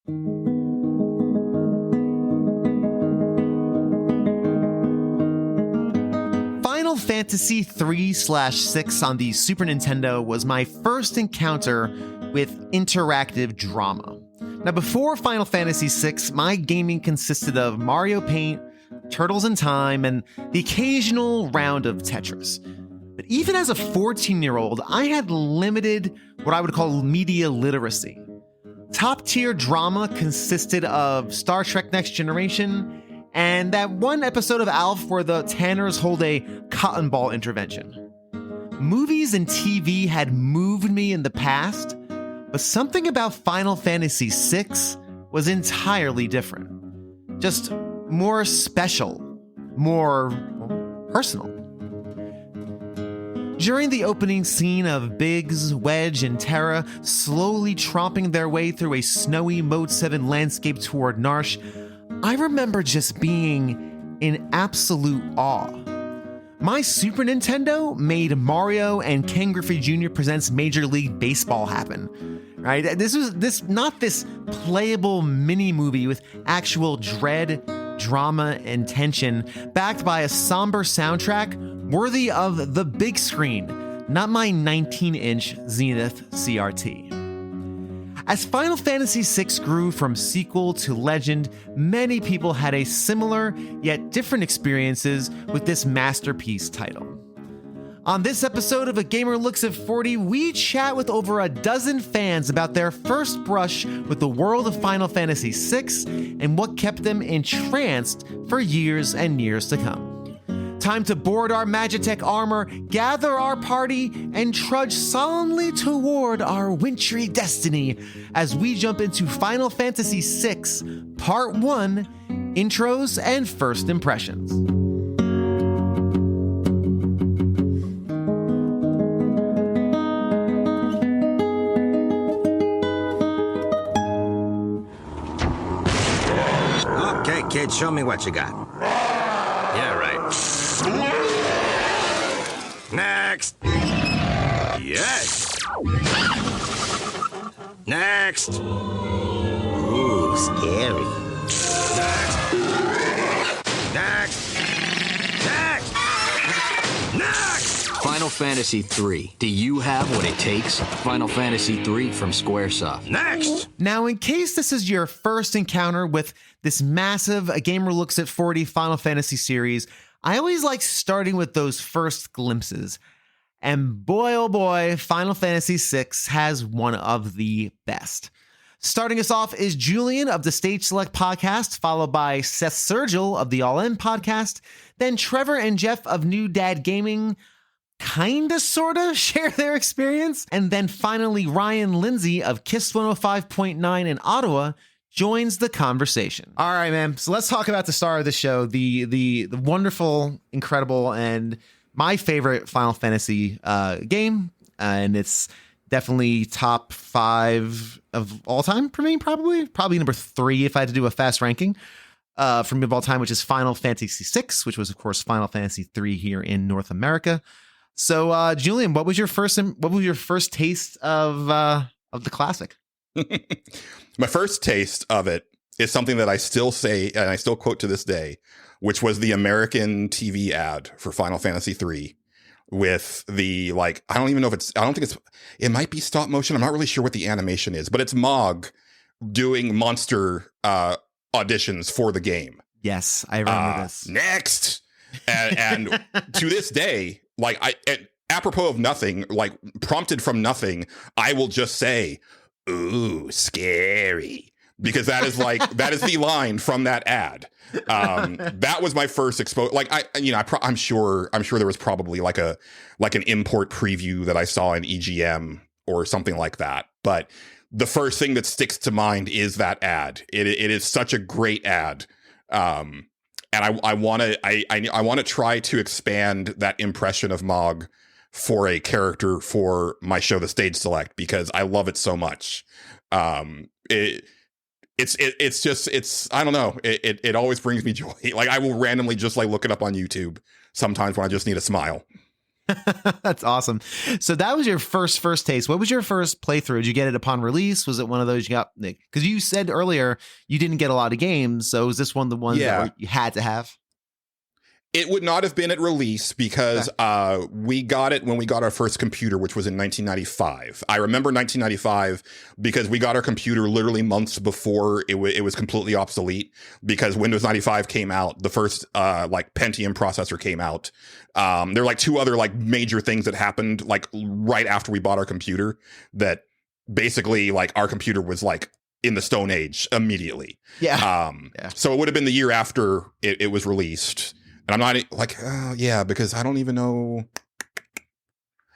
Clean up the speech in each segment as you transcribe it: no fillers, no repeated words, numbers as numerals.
Final Fantasy 3/6 on the Super Nintendo was my first encounter with interactive drama. Now, before Final Fantasy VI, my gaming consisted of Mario Paint, Turtles in Time, and the occasional round of Tetris. But even as a 14-year-old, I had limited what I would call media literacy. Top-tier drama consisted of Star Trek Next Generation and that one episode of ALF where the Tanners hold a cotton ball intervention. Movies and TV had moved me in the past, but something about Final Fantasy VI was entirely different. Just more special, more personal. During the opening scene of Biggs, Wedge, and Terra slowly tromping their way through a snowy Mode 7 landscape toward Narshe, I remember just being in absolute awe. My Super Nintendo made Mario and Ken Griffey Jr. Presents Major League Baseball happen. Right? This was not this playable mini movie with actual dread, drama, and tension, backed by a somber soundtrack worthy of the big screen, not my 19-inch Zenith CRT. As Final Fantasy VI grew from sequel to legend, many people had a similar yet different experiences with this masterpiece title. On this episode of A Gamer Looks at 40, we chat with over a dozen fans about their first brush with the world of Final Fantasy VI and what kept them entranced for years and years to come. Time to board our Magitech armor, gather our party, and trudge solemnly toward our wintry destiny as we jump into Final Fantasy VI, Part 1, Intros and First Impressions. Okay, kid, show me what you got. Yeah, right. Next. Yes. Next. Ooh, scary. Next. Next. Next. Next. Final Fantasy III. Do you have what it takes? Final Fantasy III from Squaresoft. Next. Now, in case this is your first encounter with this massive A Gamer Looks at 40 Final Fantasy series, I always like starting with those first glimpses. And boy, oh boy, Final Fantasy VI has one of the best. Starting us off is Julian of the Stage Select podcast, followed by Seth Sergil of the All In podcast. Then Trevor and Jeff of New Dad Gaming kinda sorta share their experience. And then finally Ryan Lindsay of KISS 105.9 in Ottawa joins the conversation. All right, man. So let's talk about the star of the show, the wonderful, incredible, and my favorite Final Fantasy game. And it's definitely top 5 of all time for me, probably number 3 if I had to do a fast ranking for me of all time, which is Final Fantasy VI, which was of course Final Fantasy III here in North America. So, Julian, what was your first taste of the classic? My first taste of it is something that I still say and I still quote to this day, which was the American TV ad for Final Fantasy III with the, like, it might be stop motion. I'm not really sure what the animation is, but it's Mog doing monster auditions for the game. Yes, I remember this. Next. And to this day, like, apropos of nothing, like prompted from nothing, I will just say, ooh, scary. Because that is that is the line from that ad. That was my first exposure. Like, I'm sure there was probably like an import preview that I saw in EGM or something like that. But the first thing that sticks to mind is that ad. It is such a great ad. And I want to try to expand that impression of Mog for a character for my show, The Stage Select, because I love it so much. It's just I don't know. It always brings me joy. Like, I will randomly just like look it up on YouTube sometimes when I just need a smile. That's awesome. So that was your first taste. What was your first playthrough? Did you get it upon release? Was it one of those you got? Because you said earlier you didn't get a lot of games. So was this one of the ones that you had to have? It would not have been at release because we got it when we got our first computer, which was in 1995. I remember 1995 because we got our computer literally months before it was completely obsolete because Windows 95 came out. The first like Pentium processor came out. There were like two other like major things that happened like right after we bought our computer that basically like our computer was like in the Stone Age immediately. Yeah. So it would have been the year after it was released. And I'm not like, because I don't even know.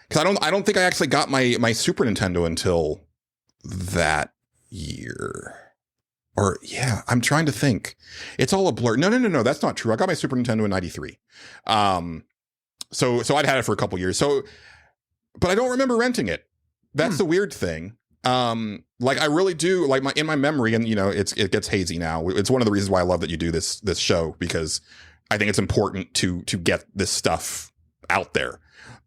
Because I don't think I actually got my Super Nintendo until that year. Or I'm trying to think. It's all a blur. No. That's not true. I got my Super Nintendo in 93. So I'd had it for a couple years. So, but I don't remember renting it. That's the weird thing. Like I really do like in my memory, and it gets hazy now. It's one of the reasons why I love that you do this show, because I think it's important to get this stuff out there.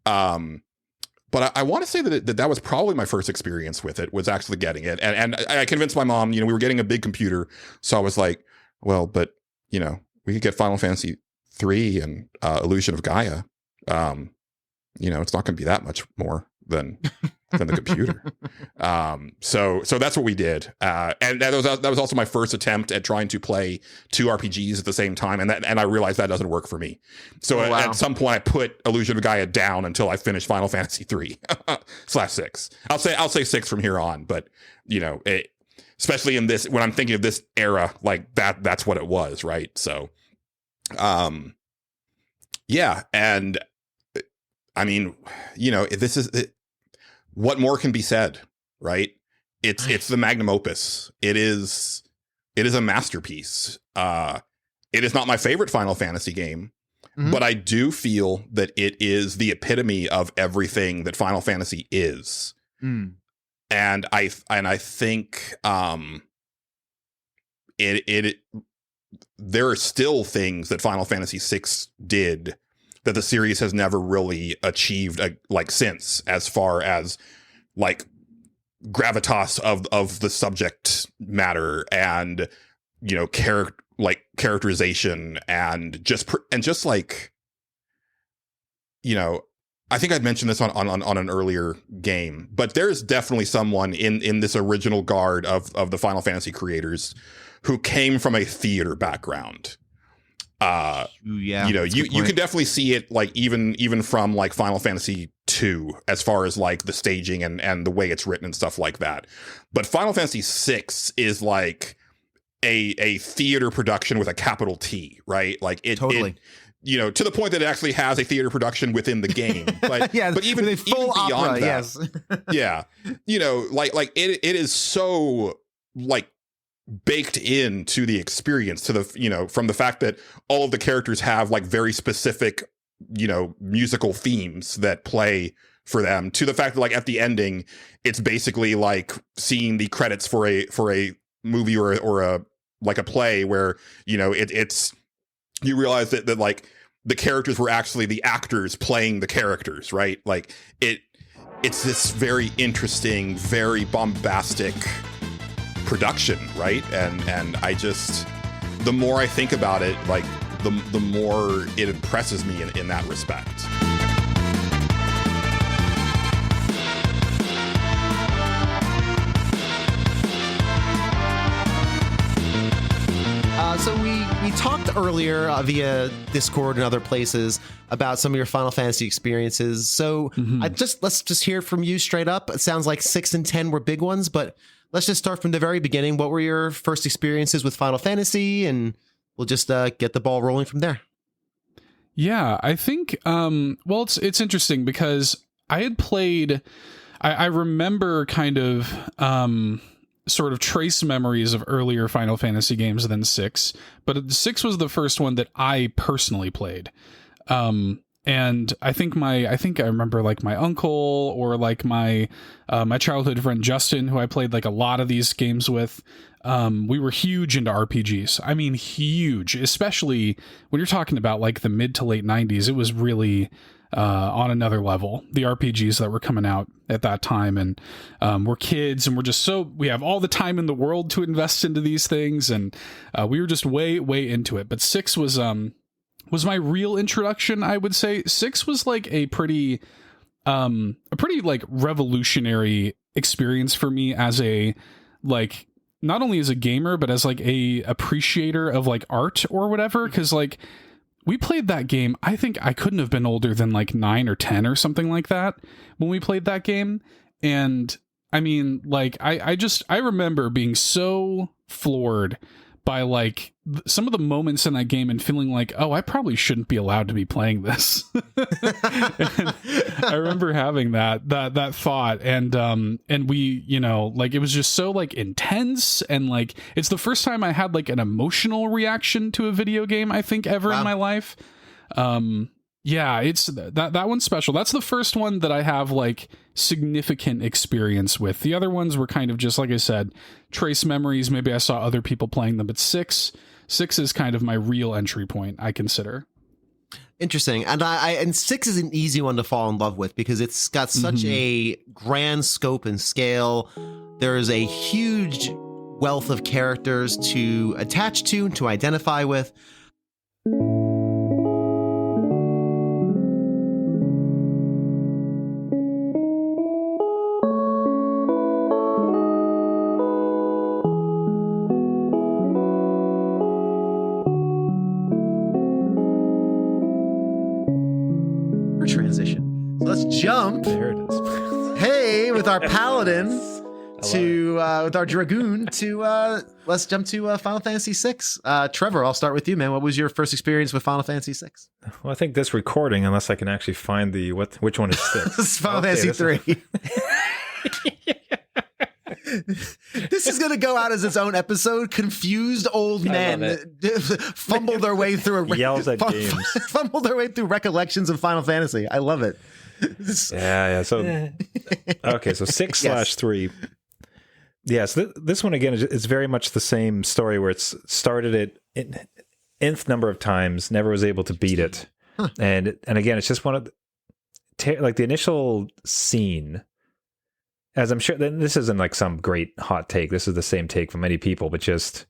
But I want to say that was probably my first experience with it, was actually getting it. And I convinced my mom, we were getting a big computer. So I was like, well, but, we could get Final Fantasy 3 and Illusion of Gaia. It's not going to be that much more than the computer. So that's what we did. And that was also my first attempt at trying to play two RPGs at the same time. And I realized that doesn't work for me. So at some point I put Illusion of Gaia down until I finished Final Fantasy 3/6. I'll say 6 from here on, but especially in this, when I'm thinking of this era, like that's what it was. Right. So, and I mean, this is it. What more can be said, right? It's the magnum opus. It is a masterpiece. It is not my favorite Final Fantasy game, but I do feel that it is the epitome of everything that Final Fantasy is. And I think there are still things that Final Fantasy VI did that the series has never really achieved since, as far as like gravitas of the subject matter and characterization and just like I think I'd mentioned this on an earlier game, but there's definitely someone in this original guard of the Final Fantasy creators who came from a theater background. You can definitely see it like even from like Final Fantasy 2 as far as like the staging and the way it's written and stuff like that. But Final Fantasy 6 is like a theater production with a capital T, right? Like it totally. To the point that it actually has a theater production within the game, but but even full opera, beyond that, like it is so like baked into the experience, to the from the fact that all of the characters have like very specific musical themes that play for them, to the fact that like at the ending it's basically like seeing the credits for a movie or a like a play where it's you realize that like the characters were actually the actors playing the characters, right? Like it's this very interesting, very bombastic production, right? And I just, the more I think about it, like the more it impresses me in that respect. So we talked earlier via Discord and other places about some of your Final Fantasy experiences. So let's just hear it from you straight up. It sounds like 6 and 10 were big ones, but let's just start from the very beginning. What were your first experiences with Final Fantasy? And we'll just get the ball rolling from there. Yeah, I think, it's interesting because I had played, I remember kind of sort of trace memories of earlier Final Fantasy games than 6, but 6 was the first one that I personally played. And I think I remember like my uncle or like my childhood friend Justin, who I played like a lot of these games with. We were huge into RPGs. I mean, huge, especially when you're talking about like the mid to late 90s. It was really on another level. The RPGs that were coming out at that time, and we're kids, and we have all the time in the world to invest into these things, and we were just way into it. But 6 was my real introduction, I would say. 6 was like a pretty like revolutionary experience for me as a, like, not only as a gamer, but as like a appreciator of like art or whatever. Cause like we played that game. I think I couldn't have been older than like 9 or 10 or something like that when we played that game. And I mean, like, I remember being so floored by like some of the moments in that game and feeling like, oh, I probably shouldn't be allowed to be playing this. I remember having that thought, and we, you know, like, it was just so like intense, and like it's the first time I had like an emotional reaction to a video game, I think, ever in my life. Yeah, it's that one's special. That's the first one that I have like significant experience with. The other ones were kind of just, like I said, trace memories. Maybe I saw other people playing them, but six is kind of my real entry point, I consider. Interesting. And 6 is an easy one to fall in love with because it's got such a grand scope and scale. There is a huge wealth of characters to attach to identify with. Transition. So let's jump. There it is. Hey, with our paladin to with our dragoon to let's jump to Final Fantasy VI. Trevor, I'll start with you, man. What was your first experience with Final Fantasy VI? Well, I think this recording, unless I can actually find which one is 6. This is Final Fantasy 3. This is going to go out as its own episode. Confused old men fumble their way through yells at games. Fumble their way through recollections of Final Fantasy. I love it. Yeah. So okay, so 6/3. Yes, this one again is very much the same story where it's started it nth number of times, never was able to beat it, and again it's just one of like the initial scene. As I'm sure, this isn't like some great hot take. This is the same take from many people, but just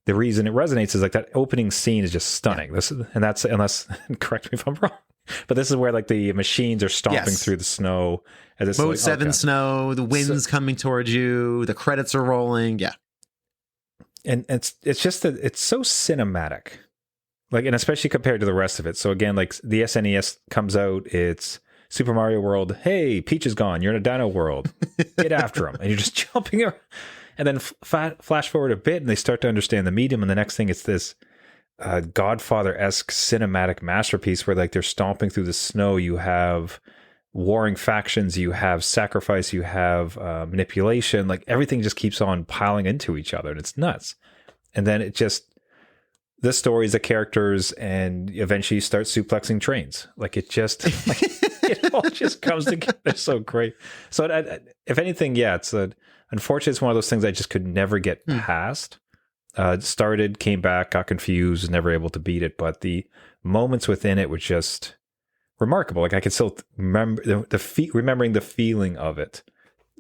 the reason it resonates is like that opening scene is just stunning. That's unless correct me if I'm wrong, but this is where like the machines are stomping through the snow as it's Mode like, 7 snow. The wind's coming towards you. The credits are rolling. Yeah, and it's just that it's so cinematic, like, and especially compared to the rest of it. So again, like the SNES comes out, it's Super Mario World, hey, Peach is gone. You're in a dino world. Get after him. And you're just jumping around. And then flash forward a bit and they start to understand the medium. And the next thing, it's this Godfather-esque cinematic masterpiece where like they're stomping through the snow. You have warring factions. You have sacrifice. You have manipulation. Like everything just keeps on piling into each other. And it's nuts. And then it just, the stories, the characters, and eventually you start suplexing trains. Like it just... like, it all just comes together so great. So if anything, yeah, unfortunately, it's one of those things I just could never get past. Started, came back, got confused, was never able to beat it. But the moments within it were just remarkable. Like I could still remember remembering the feeling of it,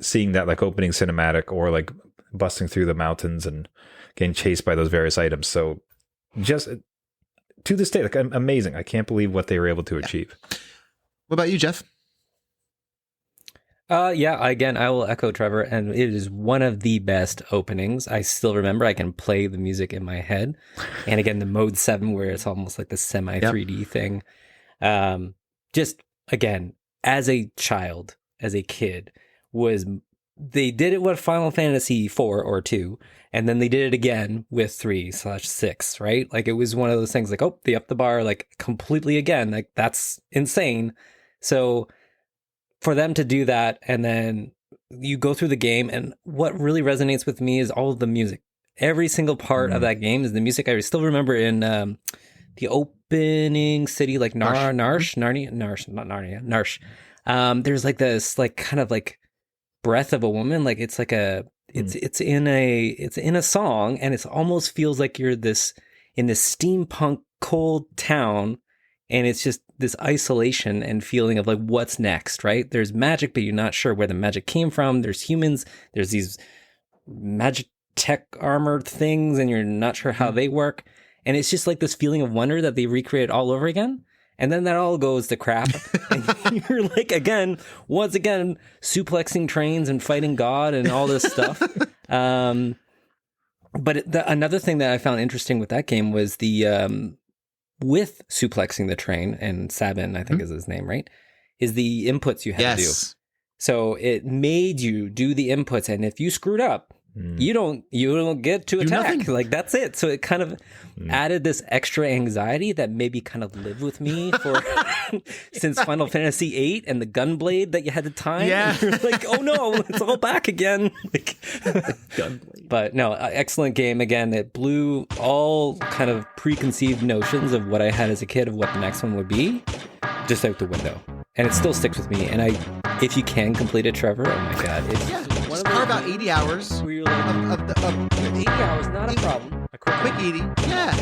seeing that like opening cinematic or like busting through the mountains and getting chased by those various items. So just to this day, like amazing. I can't believe what they were able to achieve. What about you, Jeff? Yeah, again, I will echo Trevor, and it is one of the best openings. I still remember I can play the music in my head. And again, the mode 7 where it's almost like the semi 3D thing. Just again, as a child, as a kid, they did it with Final Fantasy 4 or 2, and then they did it again with 3/6, right? Like it was one of those things like, oh, they upped the bar like completely again. Like that's insane. So for them to do that, and then you go through the game, and what really resonates with me is all of the music. Every single part of that game is the music. I still remember in the opening city, like Narsh. There's like this, like kind of like breath of a woman. Like it's like it's in a song, and it almost feels like you're in this steampunk cold town And it's just this isolation and feeling of like, what's next, right? There's magic, but you're not sure where the magic came from. There's humans. There's these magic tech armor things, and you're not sure how they work. And it's just like this feeling of wonder that they recreate all over again. And then that all goes to crap. And you're like, once again, suplexing trains and fighting God and all this stuff. But another thing that I found interesting with that game was the, with suplexing the train, and Sabin, I think is his name, right? Is the inputs you had to do. So it made you do the inputs. And if you screwed up, you don't get to attack. Nothing. Like, that's it. So it kind of added this extra anxiety that maybe kind of lived with me for since Final Fantasy VIII and the gunblade that you had to time. Yeah. And you're like, oh no, it's all back again. But no, excellent game. Again, it blew all kind of preconceived notions of what I had as a kid of what the next one would be just out the window. And it still sticks with me. And if you can complete it, Trevor, oh my God. It's Just carve out 80 hours where you're like, of 80 hours, not a problem. a quick 80. Yeah.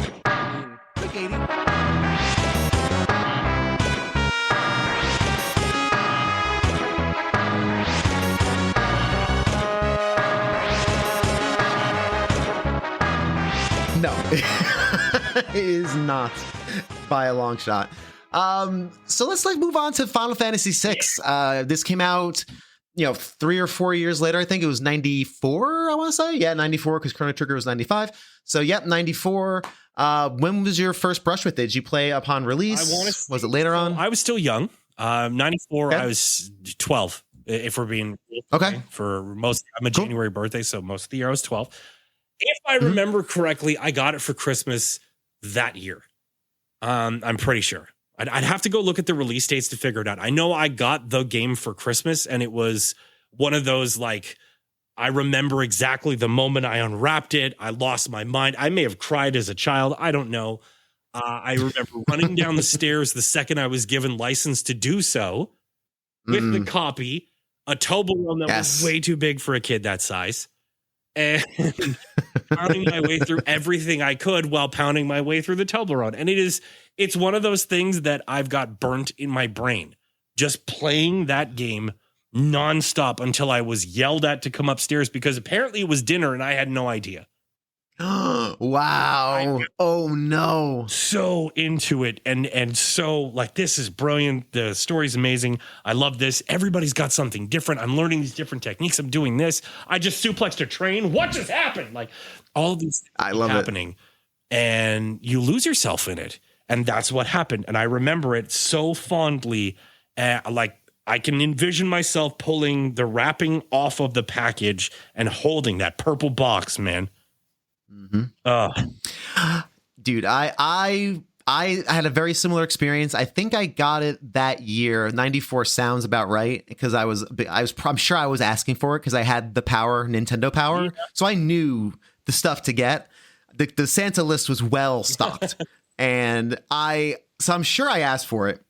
Quick 80. No, it is not by a long shot. So let's move on to Final Fantasy VI. This came out, 3 or 4 years later. I think it was 94, I want to say. Yeah, 94, because Chrono Trigger was 95. So, 94. When was your first brush with it? Did you play upon release? Was it later on? I was still young. 94, Okay. I was 12, if we're being Okay. for most. I'm a Cool. January birthday, so most of the year I was 12. If I remember correctly, I got it for Christmas that year. I'm pretty sure. I'd have to go look at the release dates to figure it out. I know I got the game for Christmas, and it was one of those, like, I remember exactly the moment I unwrapped it. I lost my mind. I may have cried as a child. I don't know. I remember running down the stairs the second I was given license to do so with the copy, a Toblerone that was way too big for a kid that size, and pounding my way through everything I could while pounding my way through the Toblerone. And it's one of those things that I've got burnt in my brain, just playing that game nonstop until I was yelled at to come upstairs because apparently it was dinner and I had no idea. Wow. Oh no. So into it and so like, this is brilliant. The story's amazing. I love this. Everybody's got something different. I'm learning these different techniques. I'm doing this. I just suplexed a train. What just happened? Like, all of these things happening. And you lose yourself in it. And that's what happened. And I remember it so fondly. Like, I can envision myself pulling the wrapping off of the package and holding that purple box, man. Dude, I had a very similar experience. I think I got it that year. 94 sounds about right, because I'm sure I was asking for it because I had the power, Nintendo power. So I knew the stuff to get. The Santa list was well stocked. And so I'm sure I asked for it.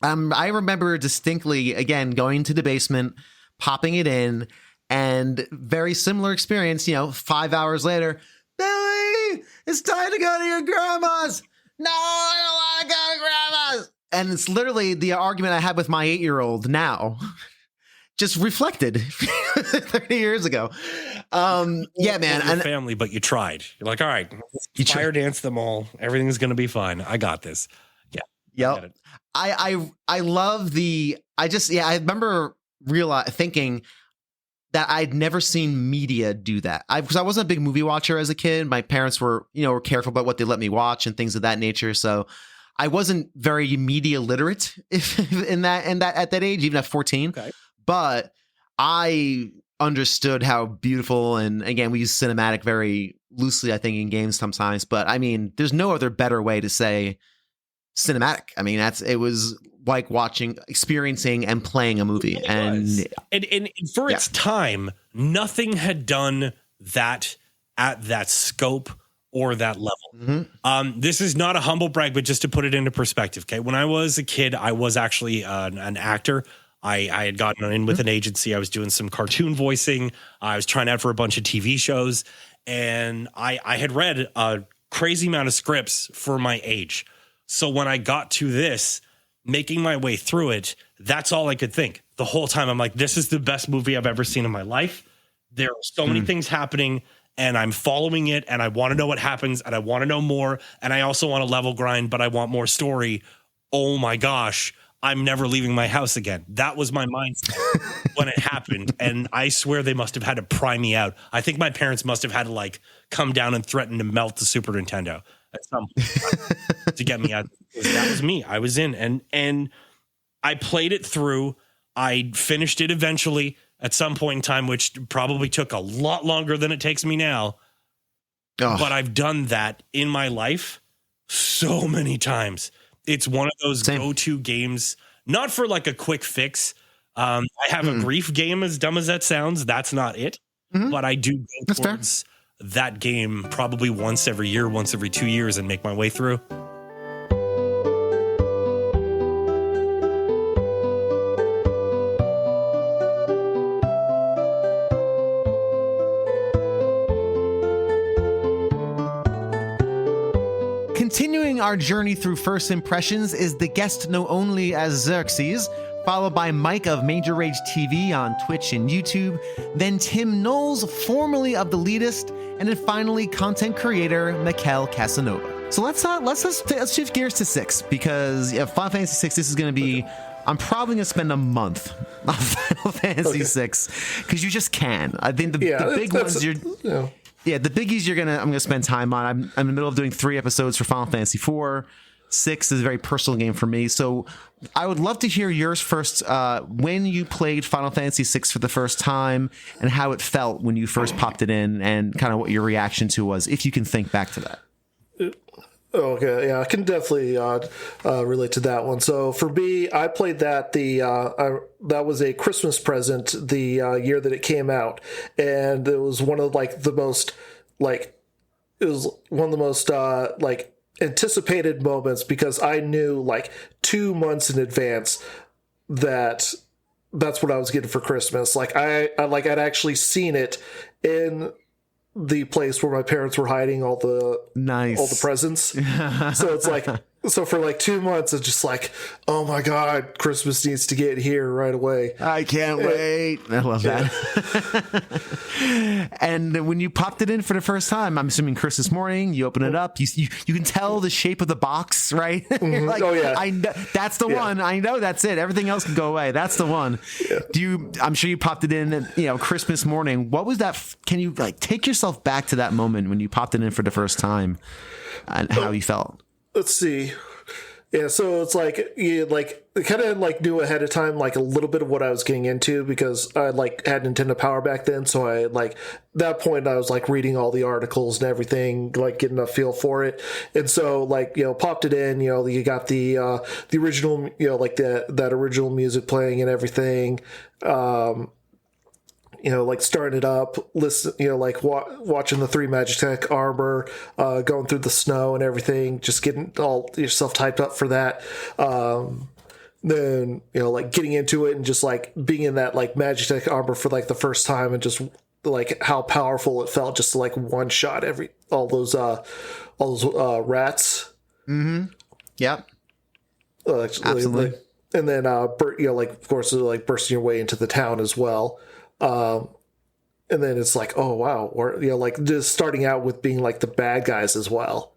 I remember distinctly, again, going to the basement, popping it in, and very similar experience, 5 hours later. Billy, it's time to go to your grandma's. No, I don't want to go to grandma's. And it's literally the argument I had with my 8-year-old now, just reflected 30 years ago. Yeah, man. And family, but you tried. You're like, all right, you fire dance them all. Everything's going to be fine. I got this. Yeah. Yep. I love I remember thinking that I'd never seen media do that. Because I wasn't a big movie watcher as a kid. My parents were careful about what they let me watch and things of that nature. So I wasn't very media literate at that age, even at 14. Okay. But I understood how beautiful, and again, we use cinematic very loosely, I think, in games sometimes. But I mean, there's no other better way to say cinematic. I mean, it was like experiencing and playing a movie. And for its time, nothing had done that at that scope or that level. This is not a humble brag, but just to put it into perspective. Okay. When I was a kid, I was actually an actor. I had gotten in with an agency. I was doing some cartoon voicing. I was trying out for a bunch of TV shows, and I had read a crazy amount of scripts for my age. So when I got to this, making my way through it, that's all I could think. The whole time I'm like, this is the best movie I've ever seen in my life. There are so many things happening and I'm following it and I want to know what happens and I want to know more. And I also want to level grind, but I want more story. Oh my gosh, I'm never leaving my house again. That was my mindset when it happened. And I swear they must have had to pry me out. I think my parents must have had to like come down and threaten to melt the Super Nintendo at some point to get me out. That was me. I was in and I played it through. I finished it eventually at some point in time, which probably took a lot longer than it takes me now. Oh. But I've done that in my life so many times. It's one of those go-to games, not for like a quick fix. I have a grief game, as dumb as that sounds. That's not it. But I do go towards that game probably once every year, once every 2 years and make my way through. Continuing our journey through first impressions is the guest known only as Xerxes, followed by Mike of Major Rage TV on Twitch and YouTube, then Tim Knowles, formerly of The Leadist, and then finally content creator Mikel Casanova. So let's shift gears to 6, because Final Fantasy 6, this is going to be, I'm probably going to spend a month on Final Fantasy 6, because you just can. I think the big ones the biggies I'm gonna spend time on. I'm in the middle of doing 3 episodes for Final Fantasy 4. 6 is a very personal game for me, so I would love to hear yours first. When you played Final Fantasy 6 for the first time, and how it felt when you first popped it in, and kind of what your reaction to was, if you can think back to that. Okay, yeah, I can definitely relate to that one. So for me, I played that that was a Christmas present the year that it came out, and it was one of the most anticipated moments, because I knew 2 months in advance that that's what I was getting for Christmas. I'd actually seen it in the place where my parents were hiding all the presents. So it's so for 2 months, it's just oh my God, Christmas needs to get here right away. I can't wait. I love that. And when you popped it in for the first time, I'm assuming Christmas morning, you open it up, you can tell the shape of the box, right? Oh yeah, I know that's the one. I know that's it. Everything else can go away. That's the one. Yeah. I'm sure you popped it in, Christmas morning. What was that? Can you take yourself back to that moment when you popped it in for the first time, and how you felt? Let's see. Yeah, so it's kind of knew ahead of time a little bit of what I was getting into, because I had Nintendo Power back then. So I that point I was reading all the articles and everything, getting a feel for it. And so popped it in. You got the original, that original music playing and everything. Starting it up, listen, watching the 3 Magitech armor, going through the snow and everything, just getting all yourself typed up for that. Then, getting into it and just being in that Magitech armor for the first time, and just how powerful it felt just to one shot all those rats. Mm-hmm. Yep. Absolutely. And then, of course, bursting your way into the town as well. And then it's oh wow, or just starting out with being the bad guys as well.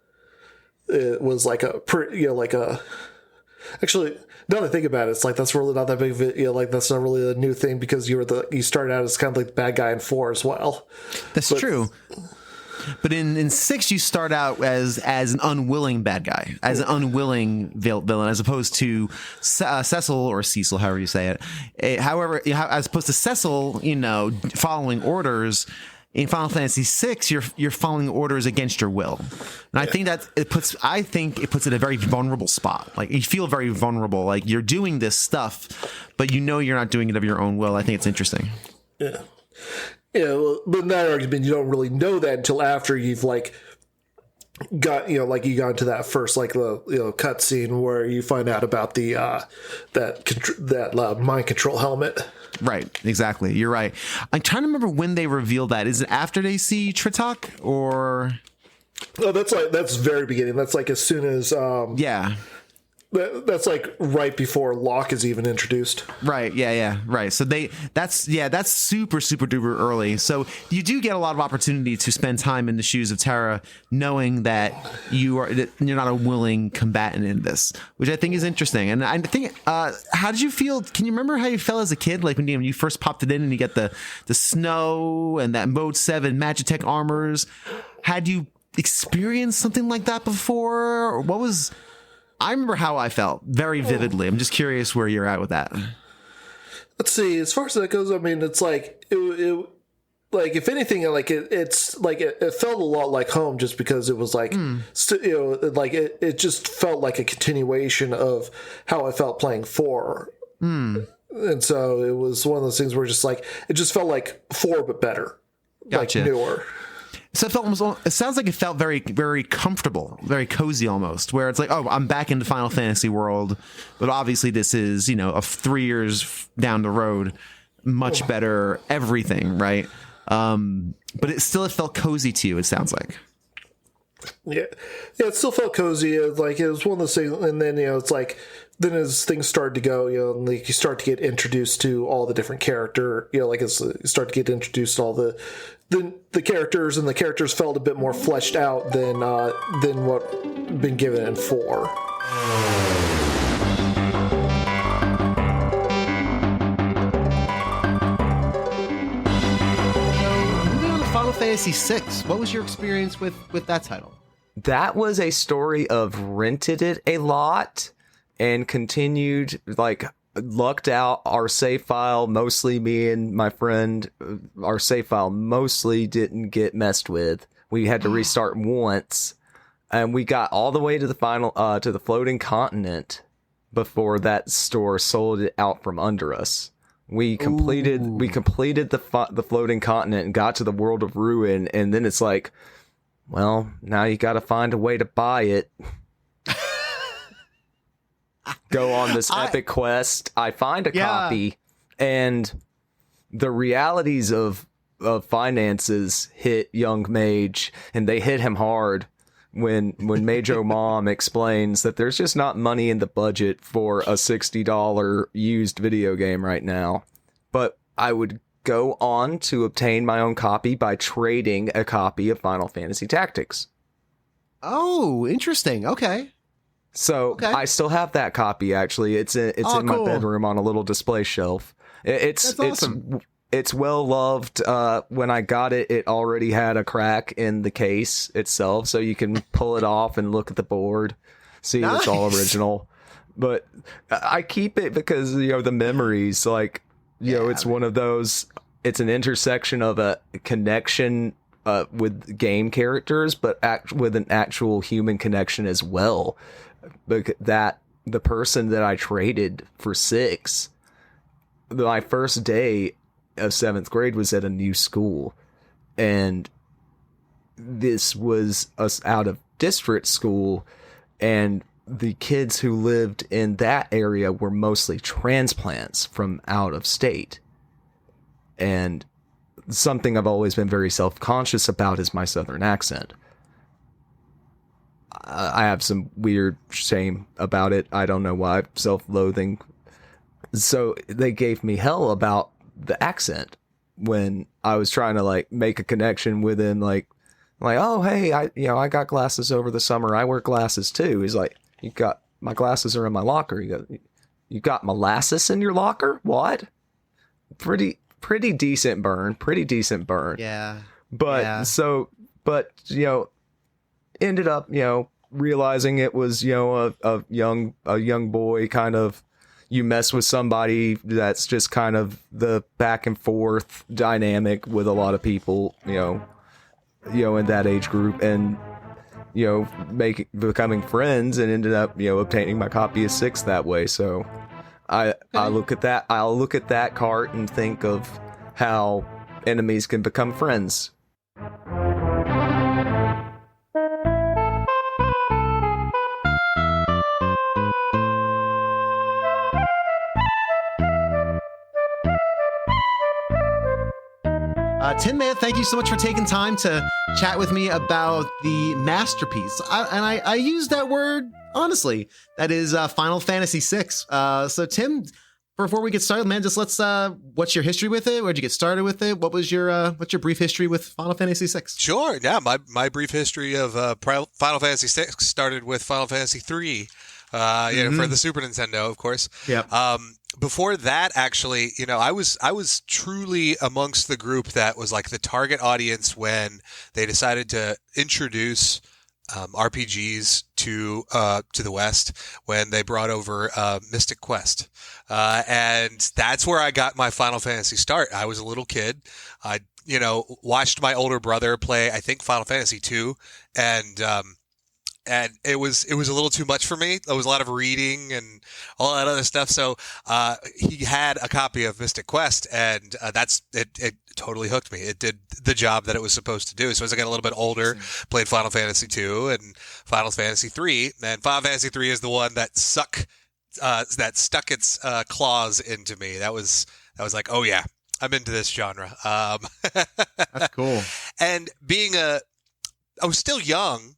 It was actually, now that I think about it, it's that's really not that big of a, that's not really a new thing, because you started out as kind of the bad guy in 4 as well. That's true. But in 6, you start out as an unwilling bad guy, as an unwilling villain, as opposed to Cecil, or Cecil, however you say it. However, as opposed to Cecil, following orders. In Final Fantasy VI, you're following orders against your will, and I think that it puts it in a very vulnerable spot. You feel very vulnerable, you're doing this stuff, but you're not doing it of your own will. I think it's interesting. Yeah. Yeah, well, but in that argument, you don't really know that until after you've got you got into that first the cut scene where you find out about the that mind control helmet. Right, exactly. You're right. I'm trying to remember when they reveal that. Is it after they see Tritok, or Oh, that's very beginning. That's like as soon as Yeah. That's like right before Locke is even introduced. Right. Yeah. Right. So that's super, super duper early. So you do get a lot of opportunity to spend time in the shoes of Terra, knowing that you're not a willing combatant in this, which I think is interesting. And I think, how did you feel? Can you remember how you felt as a kid? Like when you first popped it in and you get the snow and that Mode 7 Magitech armors. Had you experienced something like that before? Or what was... I remember how I felt very vividly. I'm just curious where you're at with that. Let's see. As far as that goes, I mean, it's like it like if anything, like it's like it felt a lot like home, just because it was like like it just felt like a continuation of how I felt playing 4. And so it was one of those things where just like it just felt like 4 but better, Gotcha. like newer. So it sounds like it felt very, very comfortable, very cozy almost, where it's like, oh, I'm back into Final Fantasy world. But obviously this is, a 3 years down the road, much better everything, right? But it felt cozy to you, it sounds like. Yeah, it still felt cozy. Like it was one of those things, and then it's like then as things started to go, like you start to get introduced to all the different character, like you start to get introduced to all the characters, and the characters felt a bit more fleshed out than what been given in 4. Final Fantasy VI. What was your experience with that title? That was a story of rented it a lot and continued, like, lucked out. Our save file, mostly me and my friend, our save file mostly didn't get messed with. We had to restart once, and we got all the way to the final, to the floating continent before that store sold it out from under us. We completed the floating continent and got to the world of ruin, and then it's like, well, now you got to find a way to buy it. Go on this epic quest. I find a copy, and the realities of finances hit young Mage, and they hit him hard when Majo Mom explains that there's just not money in the budget for a $60 used video game right now. But I would go on to obtain my own copy by trading a copy of Final Fantasy Tactics. Oh, interesting. Okay. So I still have that copy. Actually, it's in my bedroom on a little display shelf. That's awesome. It's well loved. When I got it, it already had a crack in the case itself, so you can pull it off and look at the board, see it's all original. But I keep it because the memories. Like it's one of those. It's an intersection of a connection with game characters, but with an actual human connection as well. That the person that I traded for 6, my first day of 7th grade was at a new school, and this was us out of district school, and the kids who lived in that area were mostly transplants from out of state. And something I've always been very self-conscious about is my southern accent. I have some weird shame about it. I don't know why. Self-loathing. So they gave me hell about the accent when I was trying to make a connection with him. Like, oh, hey, I got glasses over the summer. I wear glasses too. He's like, my glasses are in my locker. You got molasses in your locker? What? Pretty decent burn. Yeah. But ended up, realizing it was, a young boy kind of, you mess with somebody that's just kind of the back and forth dynamic with a lot of people, in that age group, and, becoming friends, and ended up, obtaining my copy of 6 that way. So I'll look at that cart and think of how enemies can become friends. Tim, man, thank you so much for taking time to chat with me about the masterpiece. I use that word honestly. That is Final Fantasy VI. So, Tim, before we get started, man, just let's. What's your history with it? Where'd you get started with it? What's your brief history with Final Fantasy VI? Sure. Yeah, my brief history of Final Fantasy VI started with Final Fantasy III. For the Super Nintendo, of course. Yeah. Before that, actually, I was truly amongst the group that was like the target audience when they decided to introduce RPGs to the West, when they brought over Mystic Quest, and that's where I got my Final Fantasy start. I was a little kid. I watched my older brother play, I think, Final Fantasy II, and it was a little too much for me. There was a lot of reading and all that other stuff. So he had a copy of Mystic Quest, and it totally hooked me. It did the job that it was supposed to do. So as I got a little bit older, played Final Fantasy II and Final Fantasy III. And Final Fantasy III is the one that stuck its claws into me. That was like, oh yeah, I'm into this genre. That's cool. And I was still young.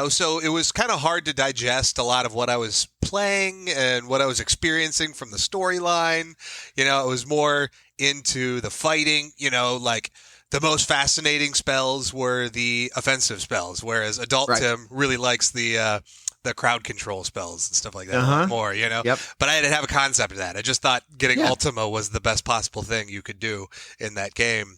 So it was kind of hard to digest a lot of what I was playing and what I was experiencing from the storyline. It was more into the fighting, like the most fascinating spells were the offensive spells, whereas adult Tim really likes the crowd control spells and stuff like that a lot more, Yep. But I didn't have a concept of that. I just thought getting Ultima was the best possible thing you could do in that game.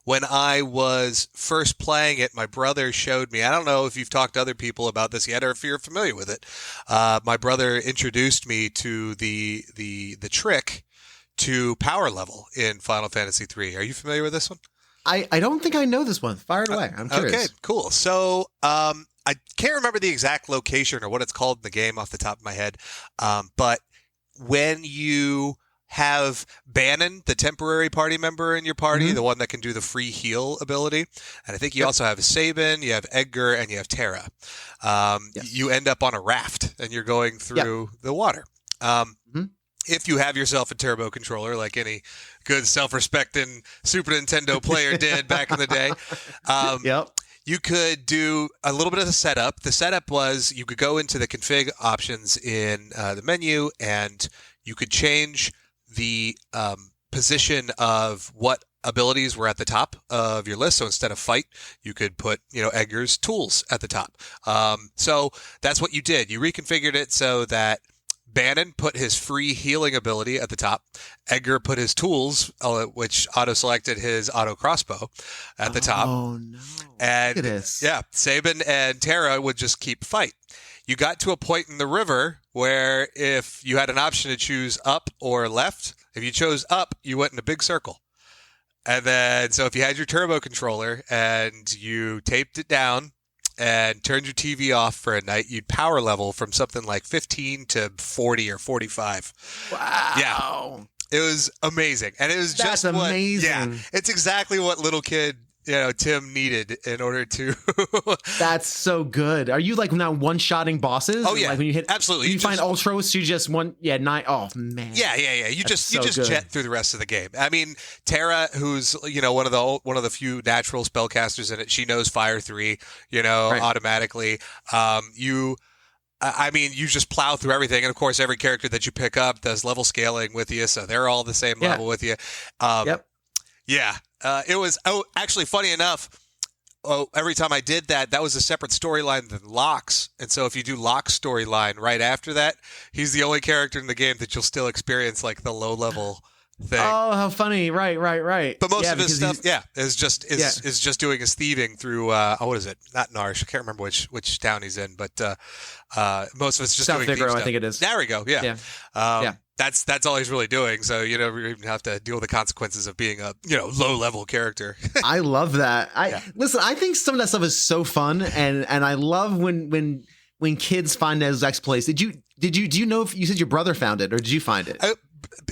When I was first playing it, my brother showed me. I don't know if you've talked to other people about this yet or if you're familiar with it. My brother introduced me to the trick to power level in Final Fantasy III. Are you familiar with this one? I don't think I know this one. Fire it away. I'm curious. Okay, cool. So I can't remember the exact location or what it's called in the game off the top of my head. But when you have Bannon, the temporary party member in your party, the one that can do the free heal ability. And I think you also have Sabin, you have Edgar, and you have Terra. You end up on a raft and you're going through the water. If you have yourself a turbo controller, like any good self-respecting Super Nintendo player did back in the day, you could do a little bit of the setup. The setup was you could go into the config options in the menu and you could change the position of what abilities were at the top of your list. So instead of fight, you could put, Edgar's tools at the top. So that's what you did. You reconfigured it so that Bannon put his free healing ability at the top. Edgar put his tools, which auto-selected his auto crossbow at the top. Oh, no. And look at this. Yeah, Sabin and Terra would just keep fight. You got to a point in the river where if you had an option to choose up or left, if you chose up, you went in a big circle. And then, so if you had your turbo controller and you taped it down and turned your TV off for a night, you'd power level from something like 15 to 40 or 45. Wow. Yeah. It was amazing. And it was That's just amazing. Yeah, it's exactly what little kid Tim needed in order to. That's so good. Are you like now one-shotting bosses? Oh yeah, like when you hit absolutely. You find Ultros, you just nine. Oh man. Yeah. You That's just good. jet through the rest of the game. I mean, Terra, who's one of the few natural spellcasters in it, she knows Fire 3, automatically. You just plow through everything, and of course, every character that you pick up does level scaling with you, so they're all the same level with you. Yeah. It was, actually, funny enough, every time I did that, that was a separate storyline than Locke's. And so if you do Locke's storyline right after that, he's the only character in the game that you'll still experience like the low level thing. Oh, how funny. Right. But most of his stuff, is just doing his thieving through, what is it? Not Narsh. I can't remember which town he's in, but most of it's just South doing Vigoro, stuff. I think it is. There we go. Yeah. That's all he's really doing. So you never even have to deal with the consequences of being a low level character. I love that. Listen. I think some of that stuff is so fun, and I love when kids find those exploits. Do you know if you said your brother found it or did you find it?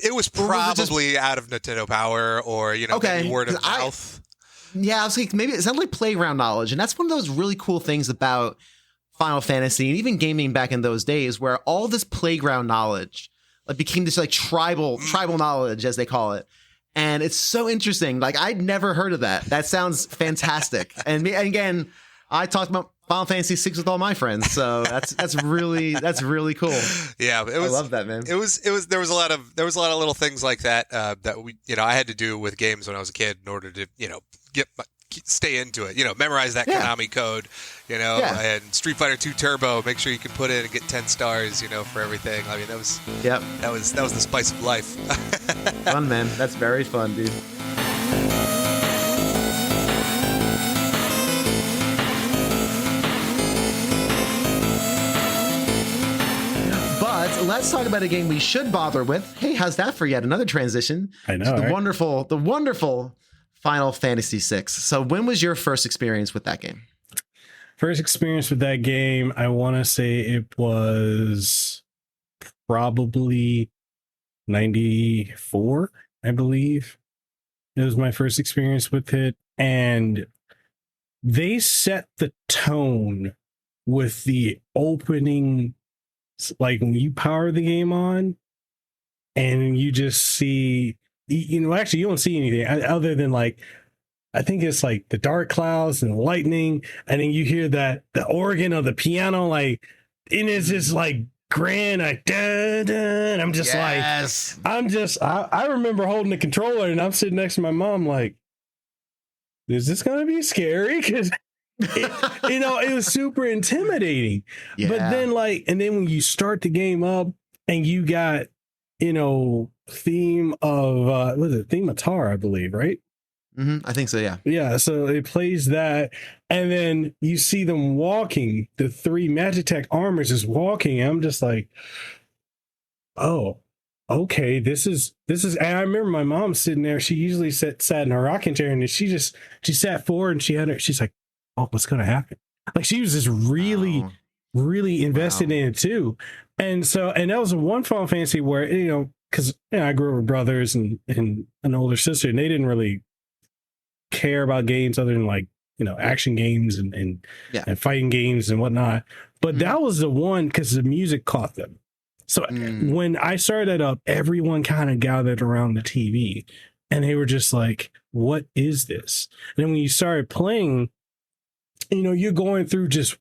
It was probably out of Nintendo Power or maybe word of mouth. I was like, maybe it sounds like playground knowledge, and that's one of those really cool things about Final Fantasy and even gaming back in those days, where all this playground knowledge became this like tribal knowledge, as they call it. And it's so interesting. Like, I'd never heard of that. That sounds fantastic. And again, I talked about Final Fantasy VI with all my friends, so that's really cool. Yeah, I love that, man. There was a lot of little things like that that we I had to do with games when I was a kid in order to stay into it. Memorize that Konami code. And Street Fighter 2 Turbo. Make sure you can put in and get 10 stars. For everything. I mean, that was the spice of life. Fun, man. That's very fun, dude. But let's talk about a game we should bother with. Hey, how's that for yet another transition? I know. The wonderful Final Fantasy VI. So when was your first experience with that game? First experience with that game, I want to say it was probably 94, I believe. It was my first experience with it. And they set the tone with the opening, like when you power the game on and you just see, actually you don't see anything other than like, I think it's like the dark clouds and the lightning. And then you hear that the organ of the piano, like, and it's just like grand, like, da, da, and I'm just I remember holding the controller and I'm sitting next to my mom like, is this going to be scary? Because it was super intimidating. Yeah. But then and then when you start the game up and you got, theme of, theme of Tar, I believe, right? I think so, yeah. Yeah, so it plays that, and then you see them walking, the three Magitech armors is walking, and I'm just like, oh, okay, this is, and I remember my mom sitting there, she usually sat in her rocking chair, and she sat forward, and she's like, oh, what's going to happen? Like, she was just really invested in it too. And that was one Final Fantasy where, because I grew up with brothers and an older sister, and they didn't really care about games other than action games and fighting games and whatnot. But that was the one because the music caught them. So when I started up, everyone kind of gathered around the TV and they were just like, what is this? And then when you started playing, you're going through just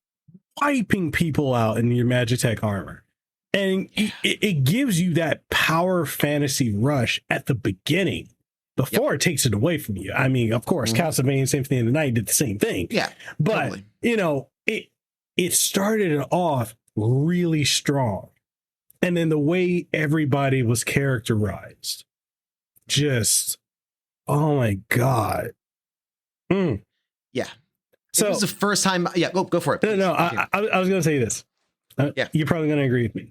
wiping people out in your Magitech armor. And it gives you that power fantasy rush at the beginning before it takes it away from you. I mean, of course, Castlevania Symphony of the Night did the same thing. Yeah. But, it started it off really strong. And then the way everybody was characterized, just, oh my God. Yeah. So it was the first time. Yeah, go for it. No, I was going to say this. You're probably going to agree with me.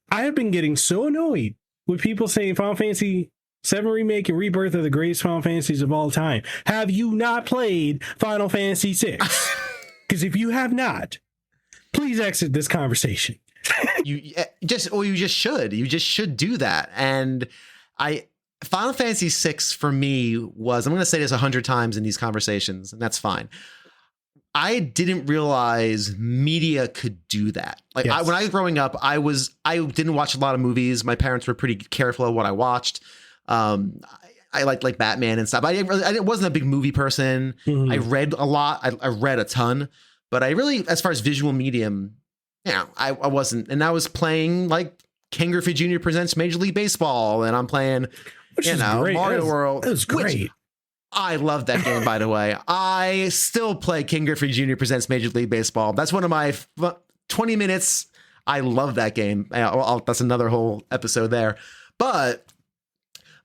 I have been getting so annoyed with people saying Final Fantasy 7 Remake and Rebirth are the greatest Final Fantasies of all time. Have you not played Final Fantasy 6? Because if you have not, please exit this conversation. You just should. You just should do that. And Final Fantasy 6 for me was, I'm going to say this 100 times in these conversations, and that's fine. I didn't realize media could do that. When I was growing up, I didn't watch a lot of movies. My parents were pretty careful of what I watched. I liked Batman and stuff. I wasn't a big movie person. I read a lot. I read a ton, but I really, as far as visual medium, I wasn't. And I was playing like Ken Griffey Jr. Presents Major League Baseball, and I'm playing, Mario World. It was great. I love that game, by the way. I still play King Griffey Jr. Presents Major League Baseball. That's one of my 20 minutes. I love that game. That's another whole episode there. But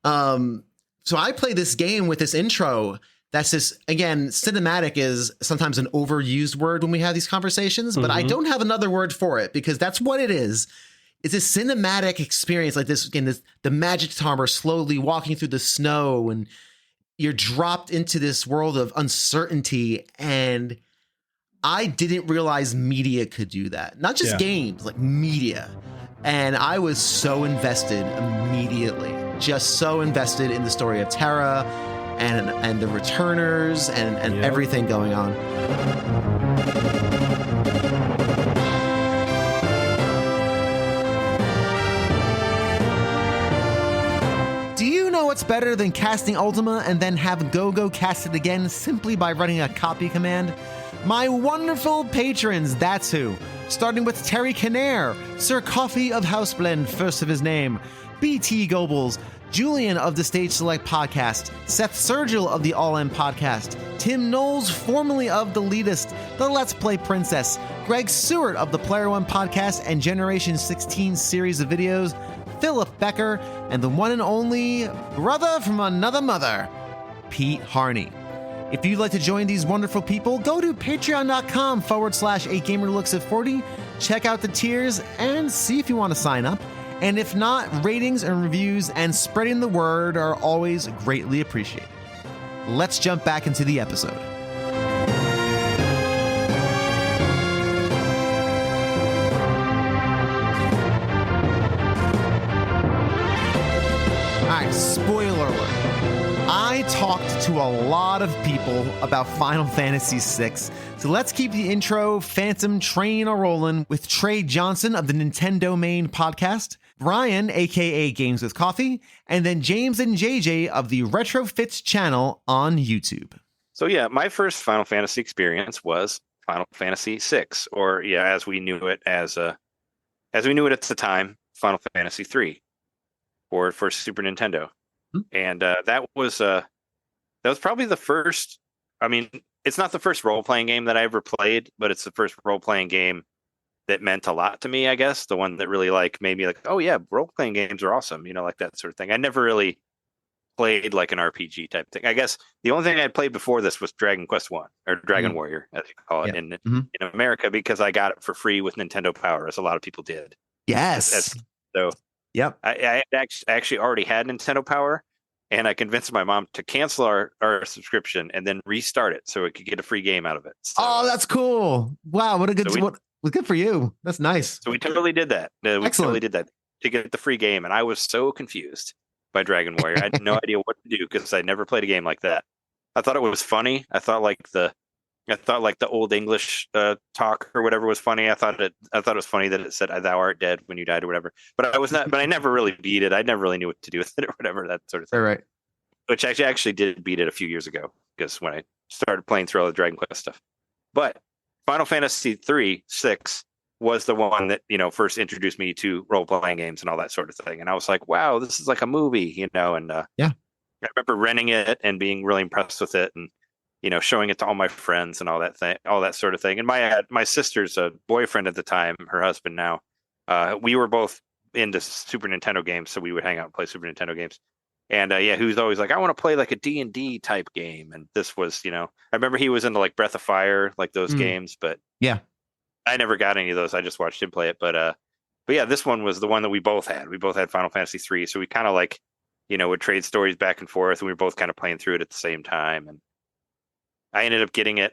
so I play this game with this intro. That's this, again, cinematic is sometimes an overused word when we have these conversations, but I don't have another word for it because that's what it is. It's a cinematic experience like this. Again, the magic armor slowly walking through the snow, and you're dropped into this world of uncertainty. And I didn't realize media could do that. Not just games, like media. And I was so invested immediately, just so invested in the story of Terra and the returners and everything going on. Do you know what's better than casting Ultima and then have GoGo cast it again simply by running a copy command? My wonderful patrons, that's who. Starting with Terry Kinnair, Sir Coffee of Houseblend, first of his name, BT Goebbels, Julian of the Stage Select Podcast, Seth Sergil of the All In Podcast, Tim Knowles, formerly of The Leadist, The Let's Play Princess, Greg Sewart of the Player One Podcast and Generation 16 series of videos, Philip Becker, and the one and only brother from another mother, Pete Harney. If you'd like to join these wonderful people, go to patreon.com/8gamerlooks40, check out the tiers, and see if you want to sign up. And if not, ratings and reviews and spreading the word are always greatly appreciated. Let's jump back into the episode. Alright, spoiler alert. I talked to a lot of people about Final Fantasy VI, so let's keep the intro phantom train a-rolling with Trey Johnson of the Nintendo Main Podcast, Brian, aka Games with Coffee, and then James and JJ of the RetroFits channel on YouTube. So yeah, my first Final Fantasy experience was Final Fantasy VI, or as we knew it at the time, Final Fantasy III, or for Super Nintendo, and that was probably the first. I mean, it's not the first role playing game that I ever played, but it's the first role playing game that meant a lot to me, I guess. The one that really made me oh yeah, role-playing games are awesome, like that sort of thing. I never really played like an RPG type thing. I guess the only thing I played before this was Dragon Quest 1 or Dragon Warrior, as you call it in America, because I got it for free with Nintendo Power, as a lot of people did. Yes. So yep. I actually already had Nintendo Power, and I convinced my mom to cancel our subscription and then restart it so it could get a free game out of it. So, oh, that's cool. Wow, what a good good for you. That's nice. So we totally did that. Excellent. Totally did that to get the free game. And I was so confused by Dragon Warrior. I had no idea what to do because I never played a game like that. I thought it was funny. I thought the old English talk or whatever was funny. I thought it was funny that it said "Thou art dead when you died" or whatever. But I never really beat it. I never really knew what to do with it or whatever, that sort of thing. Right. Which I actually did beat it a few years ago, because when I started playing through all the Dragon Quest stuff. But Final Fantasy III, 6 was the one that, first introduced me to role-playing games and all that sort of thing. And I was like, wow, this is like a movie, and yeah. I remember renting it and being really impressed with it, and, showing it to all my friends and all that sort of thing. And my sister's boyfriend at the time, her husband now, we were both into Super Nintendo games, so we would hang out and play Super Nintendo games. And he was always like, I want to play like a D&D type game. And this was, I remember he was into like Breath of Fire, like those games, but yeah, I never got any of those. I just watched him play it. But yeah, this one was the one that we both had. We both had Final Fantasy III. So we kind of would trade stories back and forth, and we were both kind of playing through it at the same time. And I ended up getting it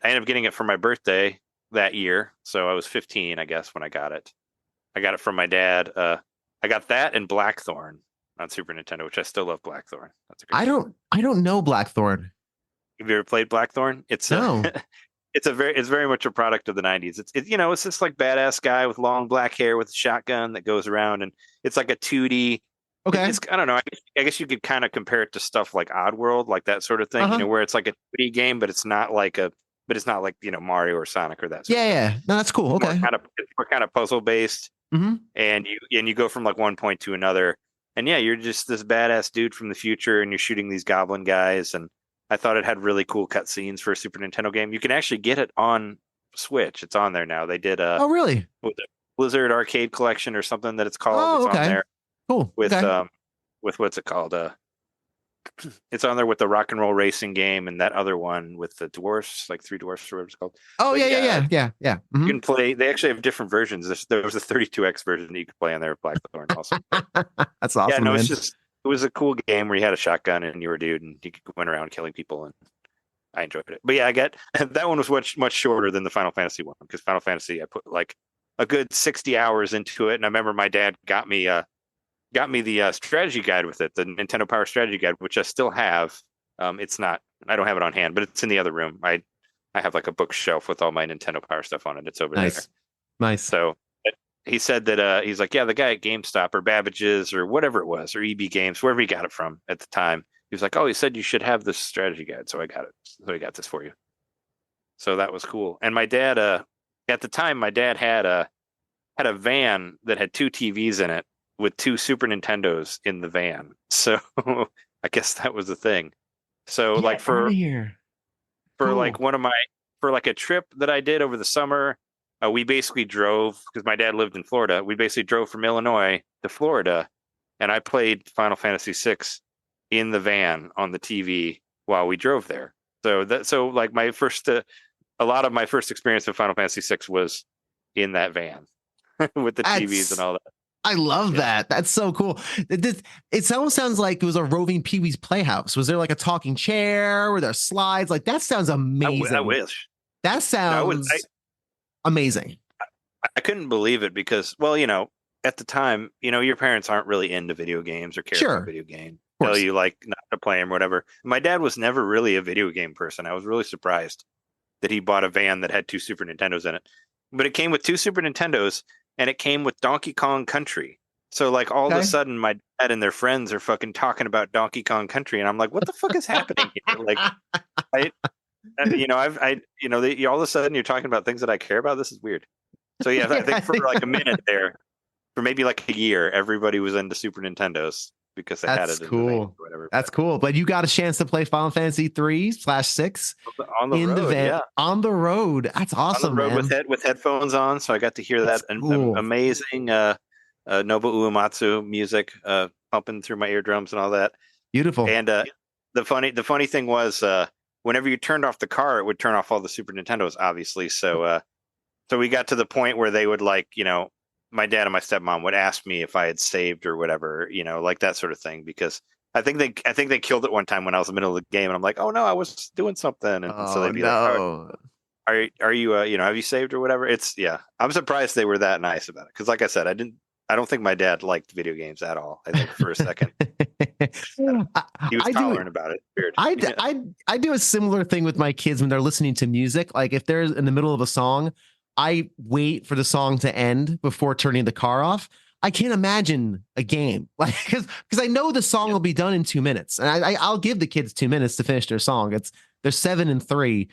for my birthday that year. So I was 15, I guess, when I got it. I got it from my dad. I got that and Blackthorn on Super Nintendo, which I still love. Blackthorn. That's a great game. I don't know Blackthorn. Have you ever played Blackthorn? It's very much a product of the 90s. It's this like badass guy with long black hair with a shotgun that goes around, and it's like a 2D. Okay. I don't know. I guess you could kind of compare it to stuff like Oddworld, like that sort of thing, where it's like a 2D game, but it's not like Mario or Sonic or that sort of thing. Yeah. No, that's cool. Okay. It's more kind of puzzle based. Mm-hmm. And you go from like one point to another. And yeah, you're just this badass dude from the future, and you're shooting these goblin guys. And I thought it had really cool cutscenes for a Super Nintendo game. You can actually get it on Switch. It's on there now. They did oh, really? Blizzard Arcade Collection or something that it's called. Oh, it's on there. Cool. With what's it called? It's on there with the Rock and Roll Racing game and that other one with the dwarfs, like 3 dwarfs or whatever it's called. Oh, but yeah. Mm-hmm. You can play. They actually have different versions. There was a 32X version that you could play on there with Blackthorn also. That's awesome. Yeah, no, man. it was a cool game where you had a shotgun and you were a dude and you could went around killing people, and I enjoyed it. But yeah, that one was much shorter than the Final Fantasy one, because Final Fantasy I put like a good 60 hours into it, and I remember my dad got me the strategy guide with it, the Nintendo Power strategy guide, which I still have. I don't have it on hand, but it's in the other room. I have like a bookshelf with all my Nintendo Power stuff on it. It's over there. Nice. So he said that he's like, yeah, the guy at GameStop or Babbage's or whatever it was, or EB Games, wherever he got it from at the time, he was like, oh, he said you should have this strategy guide, so I got it. So he got this for you. So that was cool. And my dad, at the time, my dad had a van that had 2 TVs in it with 2 Super Nintendos in the van. So I guess that was the thing. So like for like for like a trip that I did over the summer, we basically drove, because my dad lived in Florida. We basically drove from Illinois to Florida, and I played Final Fantasy VI in the van on the TV while we drove there. So like my first, a lot of my first experience with Final Fantasy VI was in that van with the TVs and all that. I love that. That's so cool. It almost sounds like it was a roving Pee-wee's Playhouse. Was there like a talking chair? Were there slides? Like that sounds amazing. I wish. That sounds amazing. I couldn't believe it because, well, at the time, your parents aren't really into video games or care about video games. Tell you like not to play them or whatever. My dad was never really a video game person. I was really surprised that he bought a van that had 2 Super Nintendos in it. But it came with 2 Super Nintendos, and it came with Donkey Kong Country. So like all of a sudden my dad and their friends are fucking talking about Donkey Kong Country, and I'm like, what the fuck is happening here? Like all of a sudden you're talking about things that I care about. This is weird. So yeah, I think for like a minute there, for maybe like a year, everybody was into Super Nintendos because they had it. Cool. Or whatever. That's cool. But you got a chance to play Final Fantasy 3/6 on the road. Yeah, on the road. That's awesome. On the road with headphones on, so I got to hear that amazing Nobuo Uematsu music pumping through my eardrums and all that. Beautiful. And the funny thing was, whenever you turned off the car, it would turn off all the Super Nintendos, obviously. So we got to the point where they would my dad and my stepmom would ask me if I had saved or whatever, like that sort of thing, because I think they killed it one time when I was in the middle of the game, and I'm like, oh no, I was doing something, and so they'd be like, are you have you saved or whatever? I'm surprised they were that nice about it, because like I said, I don't think my dad liked video games at all. I think for a second he was tolerant about it. Weird. I do a similar thing with my kids when they're listening to music. Like if they're in the middle of a song, I wait for the song to end before turning the car off. I can't imagine a game like because I know the song will be done in 2 minutes, and I'll give the kids 2 minutes to finish their song. They're 7 and 3,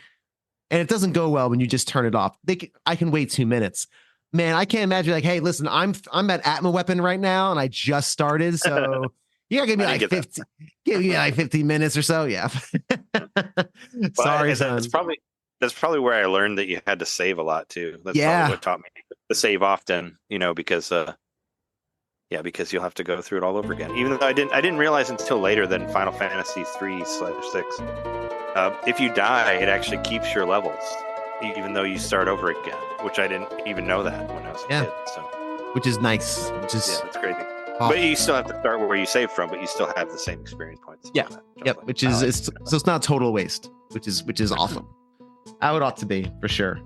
and it doesn't go well when you just turn it off. I can wait 2 minutes. Man, I can't imagine like, hey, listen, I'm at Atma Weapon right now, and I just started, so you gotta give me like 15. Give me like 15 minutes or so. Yeah. Sorry, son. That's probably where I learned that you had to save a lot too. That's probably what taught me to save often, because you'll have to go through it all over again. Even though I didn't realize until later that in Final Fantasy 3/6, if you die, it actually keeps your levels, even though you start over again, which I didn't even know that when I was a kid. So, which is nice. It's crazy. Oh. But you still have to start where you saved from, but you still have the same experience points. Yeah. Yep. Which is it's not total waste, which is awesome. How it ought to be, for sure.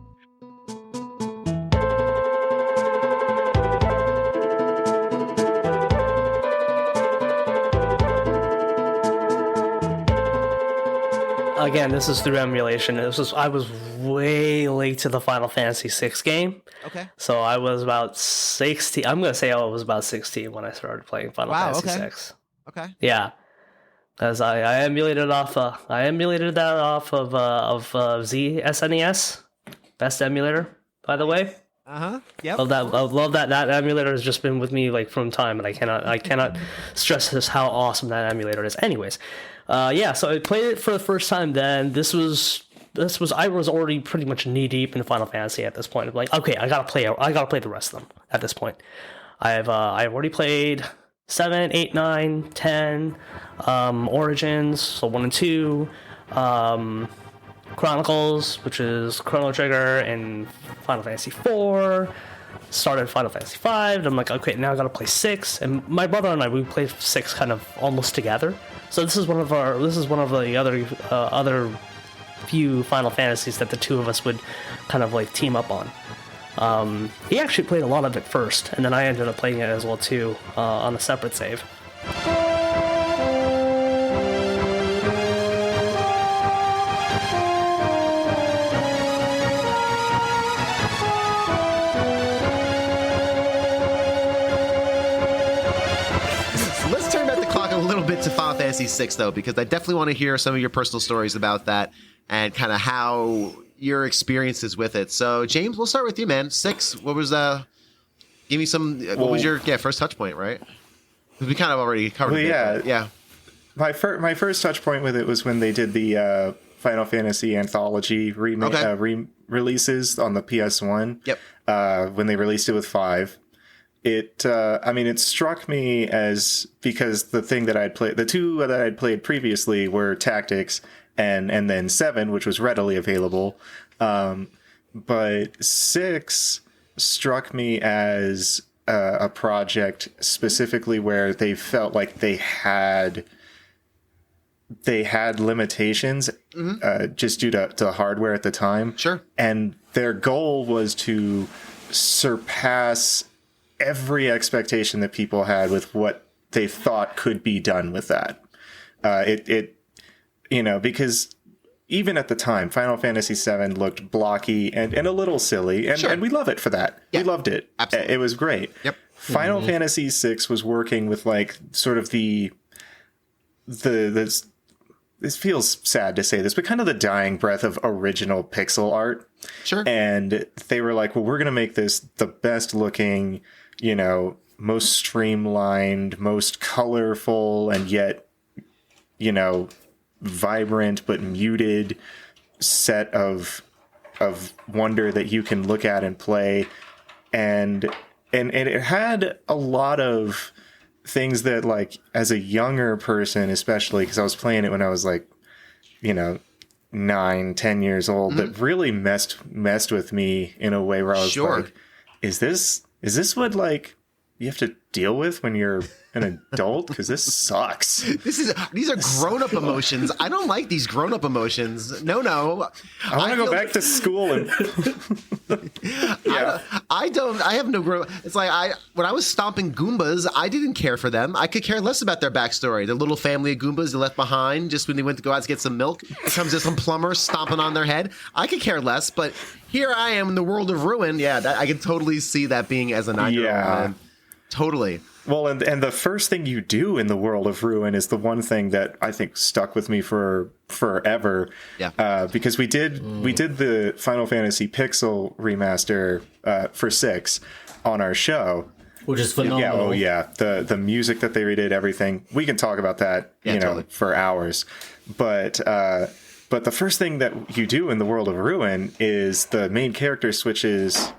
Again, this is through emulation. I was way late to the Final Fantasy VI game. Okay. So I was about 16. I'm gonna say I was about 16 when I started playing Final Fantasy VI. Okay. Yeah. As I emulated that off of SNES, best emulator, by the way. Yep. Love that. That emulator has just been with me like from time, and I cannot stress this how awesome that emulator is. Anyways, so I played it for the first time. Then I was already pretty much knee deep in Final Fantasy at this point. I'm like, okay, I gotta play the rest of them at this point. I've already played 7, 8, 9, 10, Origins, so 1 and 2, Chronicles, which is Chrono Trigger, and Final Fantasy 4. Started Final Fantasy 5. And I'm like, okay, now I gotta play 6. And my brother and I, we played 6 kind of almost together. So this is one of the other few Final Fantasies that the two of us would kind of like team up on. He actually played a lot of it first, and then I ended up playing it as well too on a separate save. get to Final Fantasy VI, though, because I definitely want to hear some of your personal stories about that and kind of how your experiences with it. So, James, we'll start with you, man. 6, what was give me some, what was your first touch point, right? Because we kind of already covered it. Yeah. My first touch point with it was when they did the Final Fantasy Anthology re-releases on the PS1. Yep. When they released it with 5. It struck me as, because the thing that I'd played, the 2 that I'd played previously were Tactics and then 7, which was readily available. But 6 struck me as a project specifically where they felt like they had limitations just due to hardware at the time. Sure. And their goal was to surpass every expectation that people had with what they thought could be done with that. Because even at the time, Final Fantasy VII looked blocky and a little silly, and we love it for that. Yeah. We loved it. Absolutely. It was great. Yep. Final Fantasy VI was working with like sort of this feels sad to say this, but kind of the dying breath of original pixel art. Sure. And they were like, well, we're going to make this the best looking, most streamlined, most colorful, and yet, vibrant but muted set of wonder that you can look at and play. And it had a lot of things that, like, as a younger person, especially because I was playing it when I was like, 9-10 years old, that really messed with me in a way where I was like, is this what, like, you have to deal with when you're an adult? Because this sucks. These are grown-up emotions. I don't like these grown-up emotions. No. I want to go back to school and I have no grown. It's like when I was stomping Goombas, I didn't care for them. I could care less about their backstory. The little family of Goombas they left behind just when they went to go out to get some milk. It comes just some plumber stomping on their head. I could care less, but here I am in the world of Ruin. Yeah, I can totally see that being as a 9-year-old. Yeah. Totally. Well, and the first thing you do in the world of Ruin is the one thing that I think stuck with me for forever. Yeah. Because we did the Final Fantasy Pixel remaster for 6 on our show, which is phenomenal. The music that they redid, everything. We can talk about that, totally. For hours. But the first thing that you do in the world of Ruin is the main character switches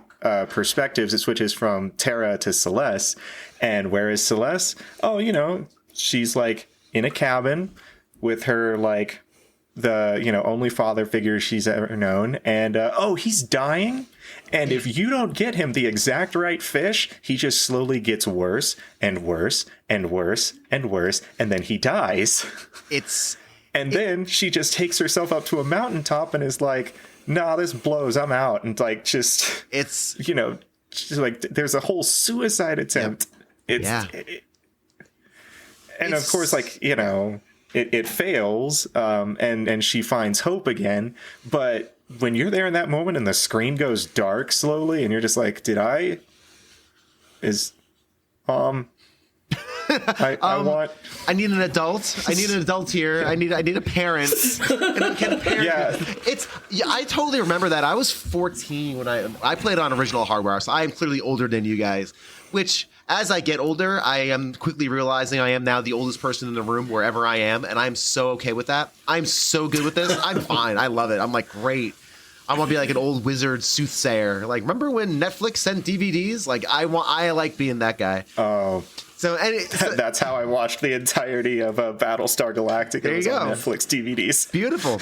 perspectives. It switches from Terra to Celeste. And where is Celeste? Oh, she's like in a cabin with her, like, the, only father figure she's ever known. And, he's dying. And if you don't get him the exact right fish, he just slowly gets worse and worse and worse and worse. And then he dies. And then she just takes herself up to a mountaintop and is like, nah, this blows, I'm out. And like, just, she's like, there's a whole suicide attempt. And of course, like, it fails, and she finds hope again. But when you're there in that moment and the screen goes dark slowly and you're just like, I need an adult. I need an adult here. I need a parent. I totally remember that. I was 14 when I played on original hardware, so I am clearly older than you guys. Which, as I get older, I am quickly realizing I am now the oldest person in the room wherever I am, and I'm so okay with that. I'm so good with this. I'm fine. I love it. I'm like, great. I want to be like an old wizard soothsayer. Like, remember when Netflix sent DVDs? Like, I like being that guy. Oh. So that's how I watched the entirety of Battlestar Galactica. There you go. On Netflix DVDs. Beautiful.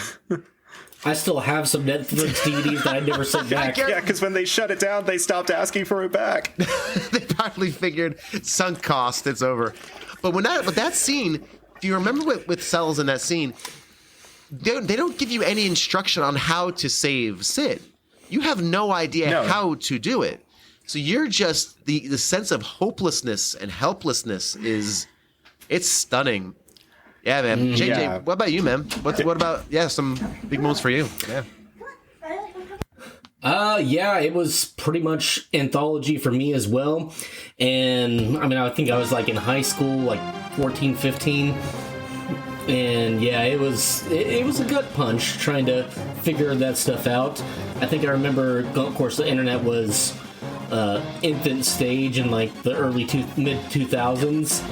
I still have some Netflix DVDs that I never sent back. Yeah, because when they shut it down, they stopped asking for it back. They probably figured sunk cost, it's over. But that scene, if you remember with Cells in that scene, they don't give you any instruction on how to save Sid. You have no idea how to do it. So you're just the sense of hopelessness and helplessness it's stunning. Yeah, man. JJ, what about you, man? What about some big moments for you? Yeah. It was pretty much anthology for me as well. And I mean, I think I was like in high school, like 14, 15. And yeah, it was a gut punch trying to figure that stuff out. I think I remember, of course, the internet was infant stage in like the early mid 2000s.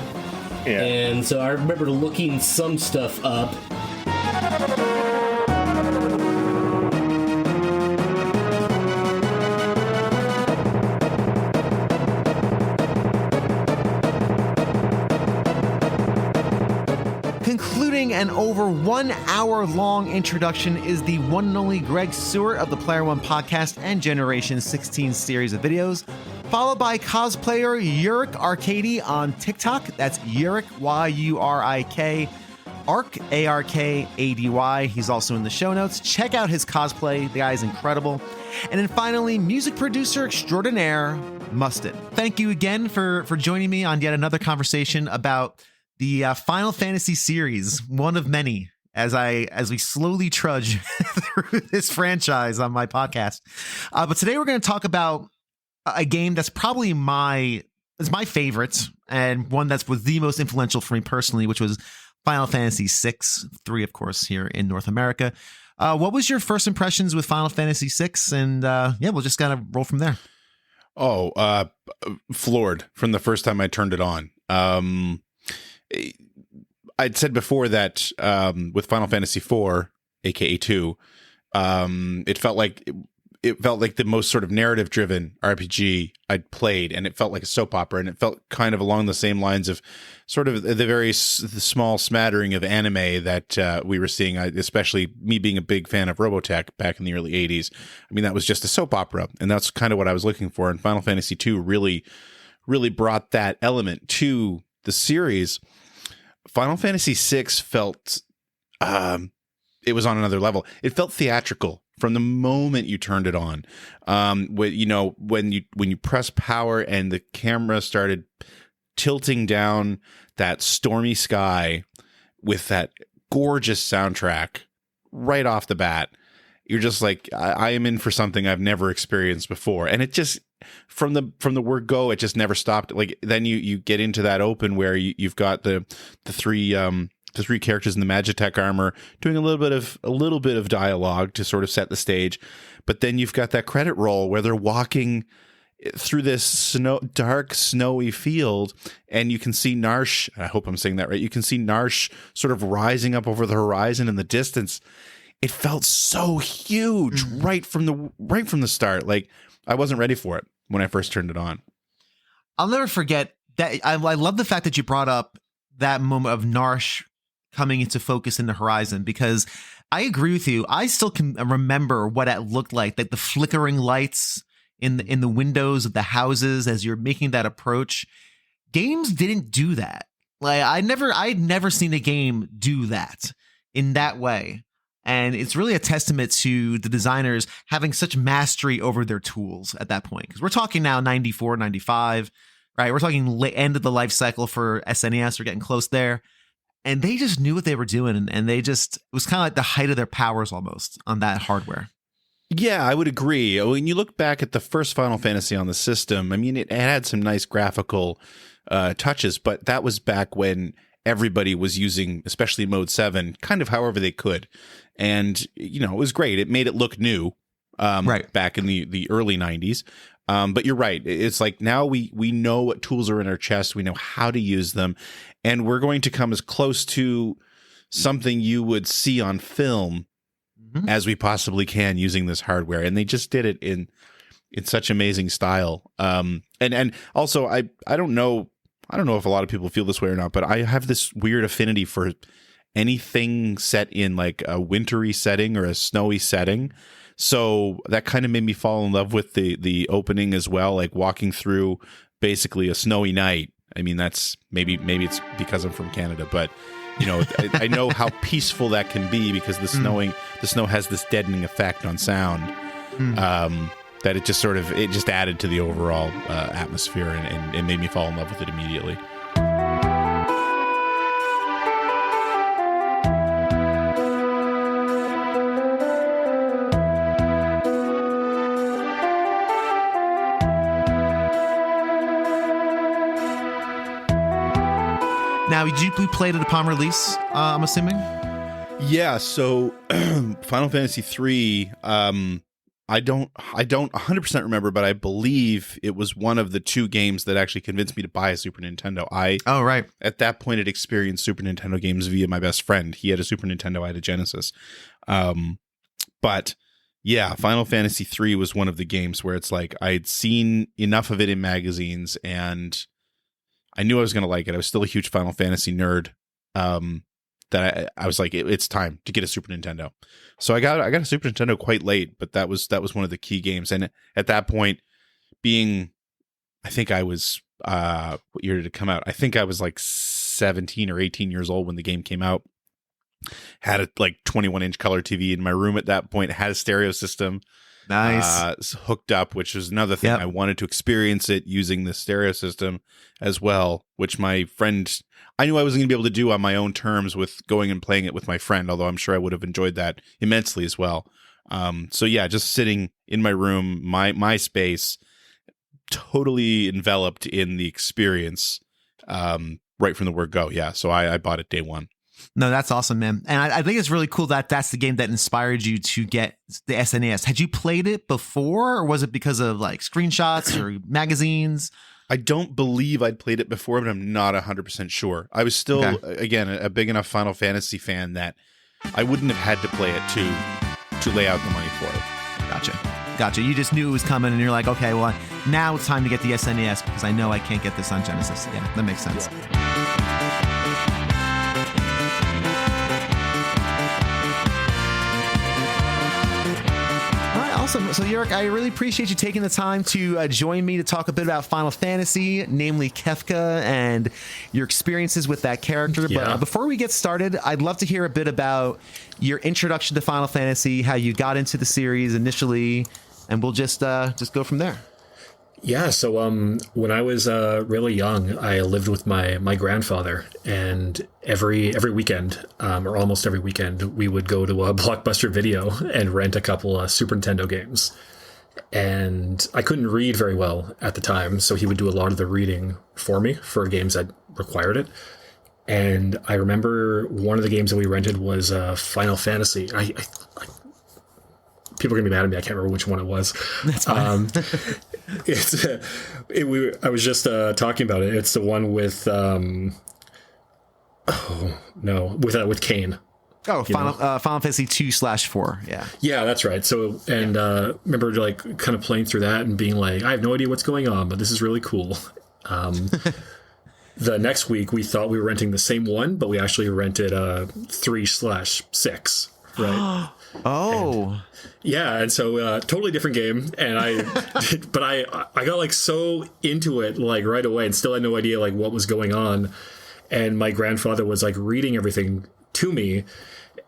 Yeah. And so I remember looking some stuff up. Concluding an over 1 hour long introduction is the one and only Greg Sewart of the Player One podcast and Generation 16 series of videos, followed by cosplayer Yurik Arcady on TikTok. That's Yurik, Y-U-R-I-K, Ark, A-R-K-A-D-Y. He's also in the show notes. Check out his cosplay. The guy is incredible. And then finally, music producer extraordinaire, Mustin. Thank you again for joining me on yet another conversation about the Final Fantasy series, one of many, as we slowly trudge through this franchise on my podcast. But today we're going to talk about a game that's probably my favorite, and one that was the most influential for me personally, which was Final Fantasy VI, 3, of course, here in North America. What was your first impressions with Final Fantasy VI? And we'll just kind of roll from there. Floored from the first time I turned it on. I'd said before that with Final Fantasy IV, aka 2, it felt like the most sort of narrative driven RPG I'd played, and it felt like a soap opera, and it felt kind of along the same lines of sort of the very small smattering of anime that we were seeing, especially me being a big fan of Robotech back in the early 80s. I mean, that was just a soap opera, and that's kind of what I was looking for, and Final Fantasy II really brought that element to the series. Final Fantasy VI felt it was on another level. It felt theatrical from the moment you turned it on. When you press power and the camera started tilting down that stormy sky with that gorgeous soundtrack right off the bat, you're just like, I am in for something I've never experienced before. And it just, from the word go, it just never stopped. Like, then you get into that open where you've got the three characters in the Magitech armor doing a little bit of dialogue to sort of set the stage, but then you've got that credit roll where they're walking through this dark snowy field, and you can see Narsh. I hope I'm saying that right. You can see Narsh sort of rising up over the horizon in the distance. It felt so huge right from the start. Like, I wasn't ready for it when I first turned it on. I'll never forget that. I love the fact that you brought up that moment of Narsh coming into focus in the horizon, because I agree with you. I still can remember what it looked like the flickering lights in the windows of the houses as you're making that approach. Games didn't do that. Like, I'd never seen a game do that in that way. And it's really a testament to the designers having such mastery over their tools at that point. Because we're talking now 94, 95, right? We're talking end of the life cycle for SNES. We're getting close there. And they just knew what they were doing. And it was kind of like the height of their powers almost on that hardware. Yeah, I would agree. When you look back at the first Final Fantasy on the system, I mean, it had some nice graphical touches, but that was back when everybody was using, especially Mode 7, kind of however they could. And, it was great. It made it look new right back in the early 90s. But you're right. It's like now we know what tools are in our chest. We know how to use them. And we're going to come as close to something you would see on film as we possibly can using this hardware. And they just did it in such amazing style. And also, I don't know if a lot of people feel this way or not, but I have this weird affinity for anything set in like a wintry setting or a snowy setting. So that kind of made me fall in love with the opening as well, like walking through basically a snowy night. I mean, that's maybe it's because I'm from Canada, but I know how peaceful that can be because the snow has this deadening effect on sound. That it just added to the overall atmosphere and made me fall in love with it immediately. Now, you played it upon release, I'm assuming? Yeah, so Final Fantasy 3, I don't 100% remember, but I believe it was one of the 2 games that actually convinced me to buy a Super Nintendo. Right. At that point, had experienced Super Nintendo games via my best friend. He had a Super Nintendo, I had a Genesis. But yeah, Final Fantasy 3 was one of the games where it's like I'd seen enough of it in magazines and I knew I was going to like it. I was still a huge Final Fantasy nerd. That I was like, it's time to get a Super Nintendo. So I got a Super Nintendo quite late, but that was one of the key games. And at that point, I think I was, what year did it come out? I think I was like 17 or 18 years old when the game came out. Had a like 21-inch color TV in my room at that point. Had a stereo system. Nice. Hooked up, which was another thing. I wanted to experience it using the stereo system as well, which my friend, I knew I wasn't going to be able to do on my own terms with going and playing it with my friend, although I'm sure I would have enjoyed that immensely as well. So yeah, just sitting in my room, my space, totally enveloped in the experience right from the word go. Yeah, so I bought it day one. No, that's awesome, man. And I think it's really cool that that's the game that inspired you to get the SNES. Had you played it before, or was it because of like screenshots or magazines? I don't believe I'd played it before, but I'm not 100% sure. I was still, again, a big enough Final Fantasy fan that I wouldn't have had to play it to lay out the money for it. Gotcha. You just knew it was coming, and you're like, okay, well, now it's time to get the SNES because I know I can't get this on Genesis. Yeah, that makes sense. Awesome. So, Yurick, I really appreciate you taking the time to join me to talk a bit about Final Fantasy, namely Kefka, and your experiences with that character. Yeah. But before we get started, I'd love to hear a bit about your introduction to Final Fantasy, how you got into the series initially, and we'll just go from there. Yeah, so when I was really young, I lived with my grandfather, and every weekend, or almost every weekend, we would go to a Blockbuster Video and rent a couple Super Nintendo games. And I couldn't read very well at the time, so he would do a lot of the reading for me for games that required it. And I remember one of the games that we rented was Final Fantasy. People are gonna be mad at me. I can't remember which one it was. That's fine. I was just talking about it. It's the one with with Kane. Oh, Final Fantasy 2/4. Yeah. Yeah, that's right. So, and remember like kind of playing through that and being like, I have no idea what's going on, but this is really cool. The next week we thought we were renting the same one, but we actually rented 3/6. Right. Oh. And so totally different game, and I got like so into it like right away, and still had no idea like what was going on. And my grandfather was like reading everything to me,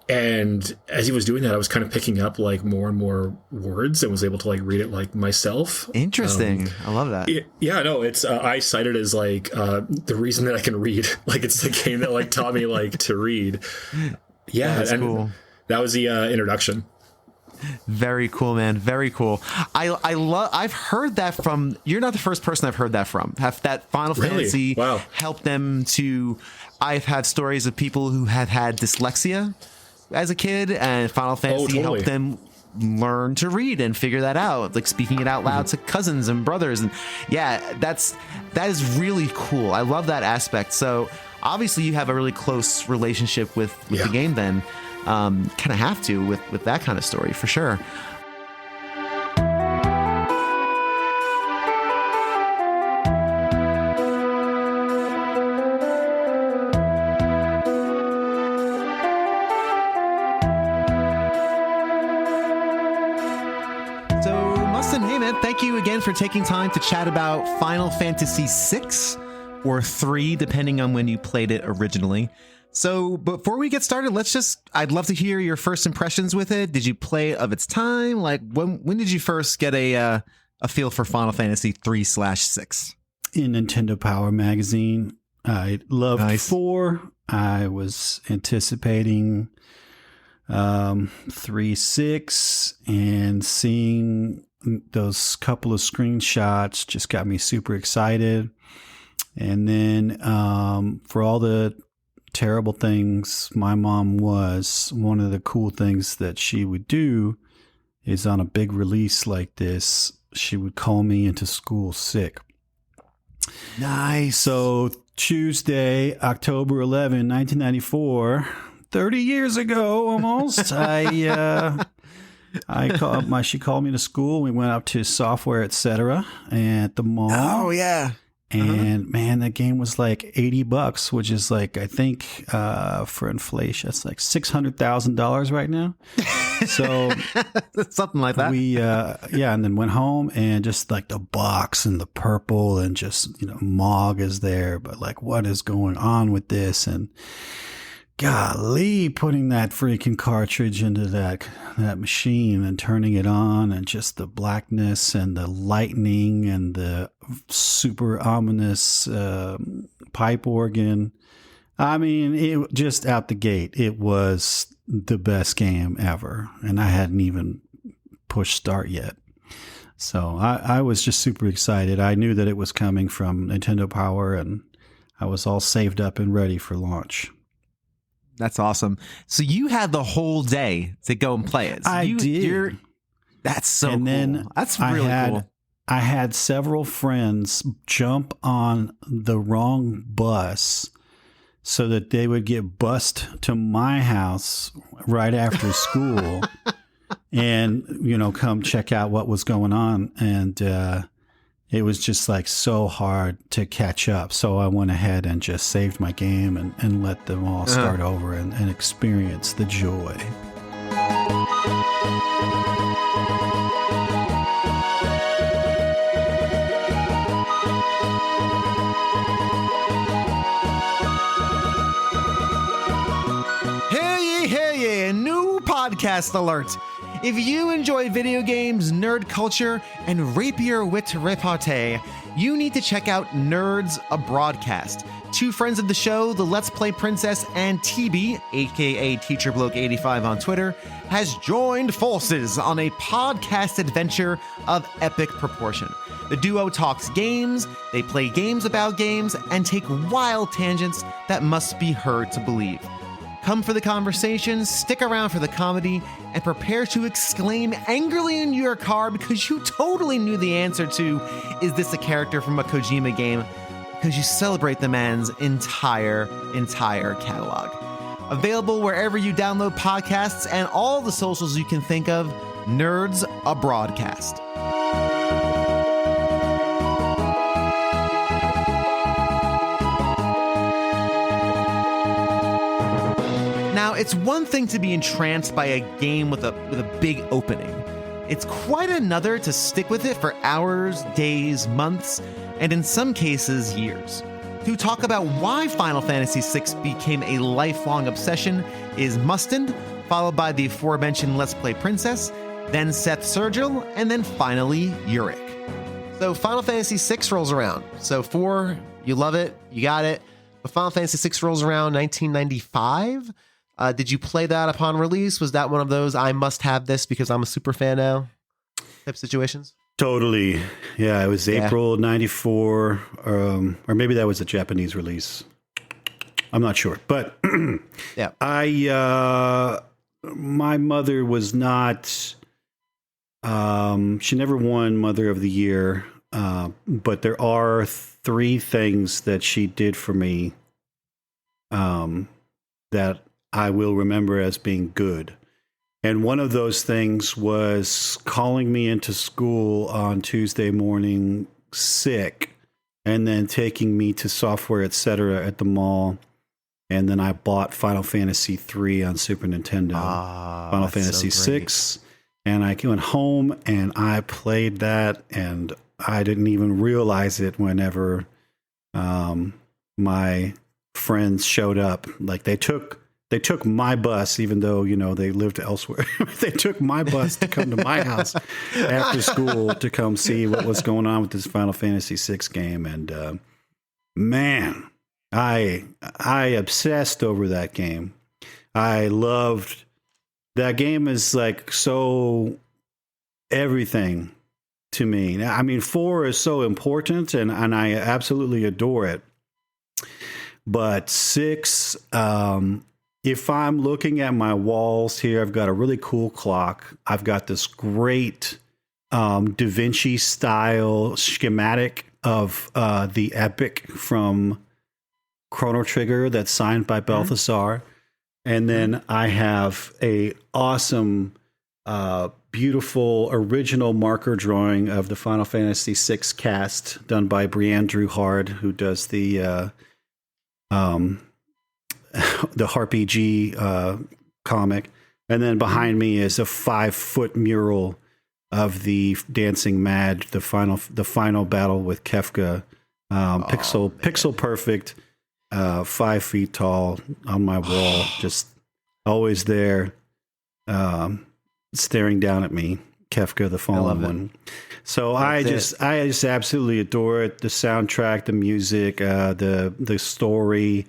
and as he was doing that, I was kind of picking up like more and more words and was able to like read it like myself. Interesting. I love that. Yeah, no, it's I cite it as like the reason that I can read. Like it's the game that like taught me like to read. Yeah, that's cool. That was the introduction. Very cool, man. Very cool. I've heard that from. You're not the first person I've heard that from. Have that Final Fantasy helped them to. I've had stories of people who have had dyslexia as a kid, and Final Fantasy helped them learn to read and figure that out, like speaking it out loud to cousins and brothers. And yeah, that is really cool. I love that aspect. So obviously you have a really close relationship with the game then. Kind of have to with that kind of story for sure. So Mustin, hey man, thank you again for taking time to chat about Final Fantasy 6 or 3, depending on when you played it originally. So before we get started, I'd love to hear your first impressions with it. Did you play it of its time? Like when did you first get a feel for Final Fantasy 3/6? In Nintendo Power magazine. I loved 4. I was anticipating 3/6, and seeing those couple of screenshots just got me super excited. And then for all the terrible things my mom was, one of the cool things that she would do is on a big release like this, she would call me into school sick. Nice. So Tuesday, October 11, 1994, 30 years ago almost, she called me to school. We went up to Software Etc. at the mall. Oh, yeah. And man, that game was like $80, which is like, I think for inflation, that's like $600,000 right now. So something like that. We, and then went home and just like the box and the purple and just, Mog is there, but like, what is going on with this? And golly, putting that freaking cartridge into that machine and turning it on, and just the blackness and the lightning and the super ominous pipe organ. I mean, it just out the gate, it was the best game ever, and I hadn't even pushed start yet. So I was just super excited. I knew that it was coming from Nintendo Power, and I was all saved up and ready for launch. That's awesome. So you had the whole day to go and play it. So I did. That's so and cool. Then that's really cool. I had several friends jump on the wrong bus so that they would get bused to my house right after school and, come check out what was going on. And it was just like so hard to catch up. So I went ahead and just saved my game and let them all start over and experience the joy. Hey, new podcast alert. If you enjoy video games, nerd culture, and rapier wit repartee, you need to check out Nerds A Broadcast. Two friends of the show, the Let's Play Princess and TB, aka TeacherBloke85 on Twitter, has joined forces on a podcast adventure of epic proportion. The duo talks games, they play games about games, and take wild tangents that must be heard to believe. Come for the conversation, stick around for the comedy, and prepare to exclaim angrily in your car because you totally knew the answer to, is this a character from a Kojima game? Because you celebrate the man's entire catalog. Available wherever you download podcasts and all the socials you can think of, Nerds A Broadcast. Now, it's one thing to be entranced by a game with a big opening. It's quite another to stick with it for hours, days, months, and in some cases, years. To talk about why Final Fantasy VI became a lifelong obsession is Mustin, followed by the aforementioned Let's Play Princess, then Seth Sergil, and then finally Yurik. So Final Fantasy VI rolls around. So 4, you love it, you got it. But Final Fantasy VI rolls around 1995. Did you play that upon release? Was that one of those I must have this because I'm a super fan now type situations? Totally. Yeah, it was April 94, or maybe that was a Japanese release. I'm not sure. But yeah, my mother was not, she never won Mother of the Year, but there are 3 things that she did for me that I will remember as being good. And one of those things was calling me into school on Tuesday morning sick and then taking me to Software Etc. at the mall. And then I bought Final Fantasy 3 on Super Nintendo, Final Fantasy 6. And I went home and I played that, and I didn't even realize it whenever my friends showed up. Like they took my bus, even though, they lived elsewhere. They took my bus to come to my house after school to come see what was going on with this Final Fantasy VI game. And man, I obsessed over that game. I loved that game. Is like so everything to me. I mean, 4 is so important, and I absolutely adore it. But 6, if I'm looking at my walls here, I've got a really cool clock. I've got this great Da Vinci style schematic of the Epic from Chrono Trigger that's signed by Balthasar. And then I have a awesome, beautiful original marker drawing of the Final Fantasy VI cast done by Brianne Drew Hard, who does the Harpy comic. And then behind me is a 5-foot mural of the Dancing Mad, the final battle with Kefka, pixel perfect, 5 feet tall on my wall, just always there, staring down at me. Kefka, the fallen one. So I just absolutely adore it. The soundtrack, the music, the story,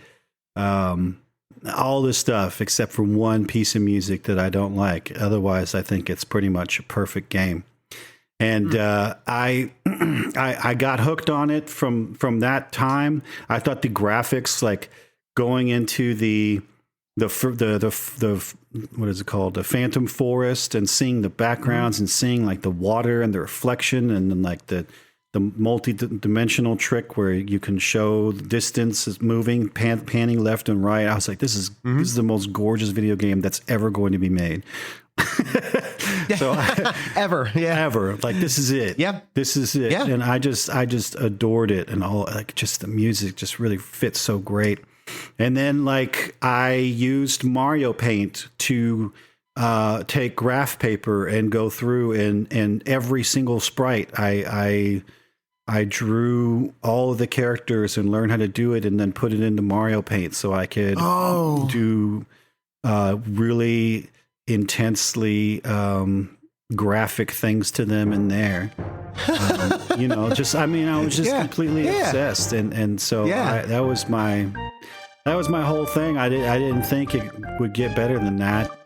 all this stuff, except for one piece of music that I don't like. Otherwise, I think it's pretty much a perfect game. And I got hooked on it from that time. I thought the graphics, like going into the what is it called, the Phantom Forest, and seeing the backgrounds and seeing like the water and the reflection, and then like the multi-dimensional trick where you can show the distance is moving, panning left and right. I was like, this is the most gorgeous video game that's ever going to be made. So ever. Like, this is it. This is it. And I just adored it, and all, like, just the music just really fits so great. And then, like, I used Mario Paint to take graph paper and go through and every single sprite I drew all of the characters and learned how to do it, and then put it into Mario Paint so I could do really intensely graphic things to them in there. I was just completely obsessed, and so that was my whole thing. I didn't think it would get better than that.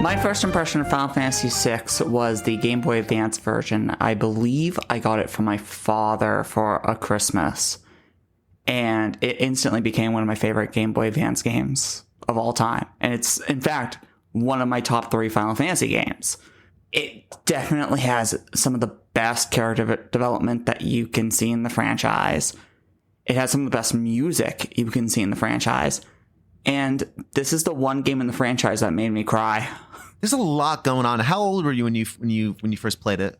My first impression of Final Fantasy VI was the Game Boy Advance version. I believe I got it from my father for a Christmas, and it instantly became one of my favorite Game Boy Advance games of all time. And it's, in fact, one of my top 3 Final Fantasy games. It definitely has some of the best character development that you can see in the franchise. It has some of the best music you can see in the franchise. And this is the one game in the franchise that made me cry. There's a lot going on. How old were you when you first played it?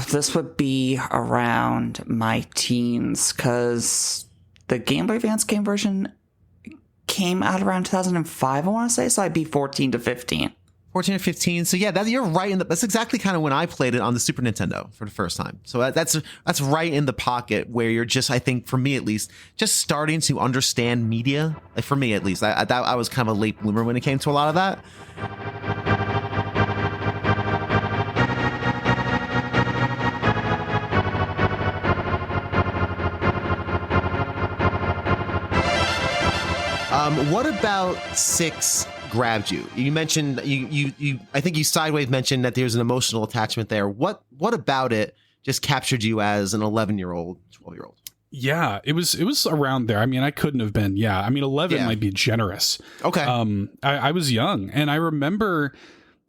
This would be around my teens, because the Game Boy Advance game version came out around 2005, I want to say, so I'd be 14 to 15. 14 or 15. So yeah, you're right that's exactly kind of when I played it on the Super Nintendo for the first time. So that's right in the pocket where you're just, I think for me at least, just starting to understand media. Like for me at least, I was kind of a late bloomer when it came to a lot of that. What about 6 grabbed you? You mentioned you I think you sideways mentioned that there's an emotional attachment there. What about it just captured you as an 11-year-old, 12-year-old? Yeah, it was around there. I mean, I couldn't have been. Yeah, I mean, 11 might be generous. Okay. I was young, and I remember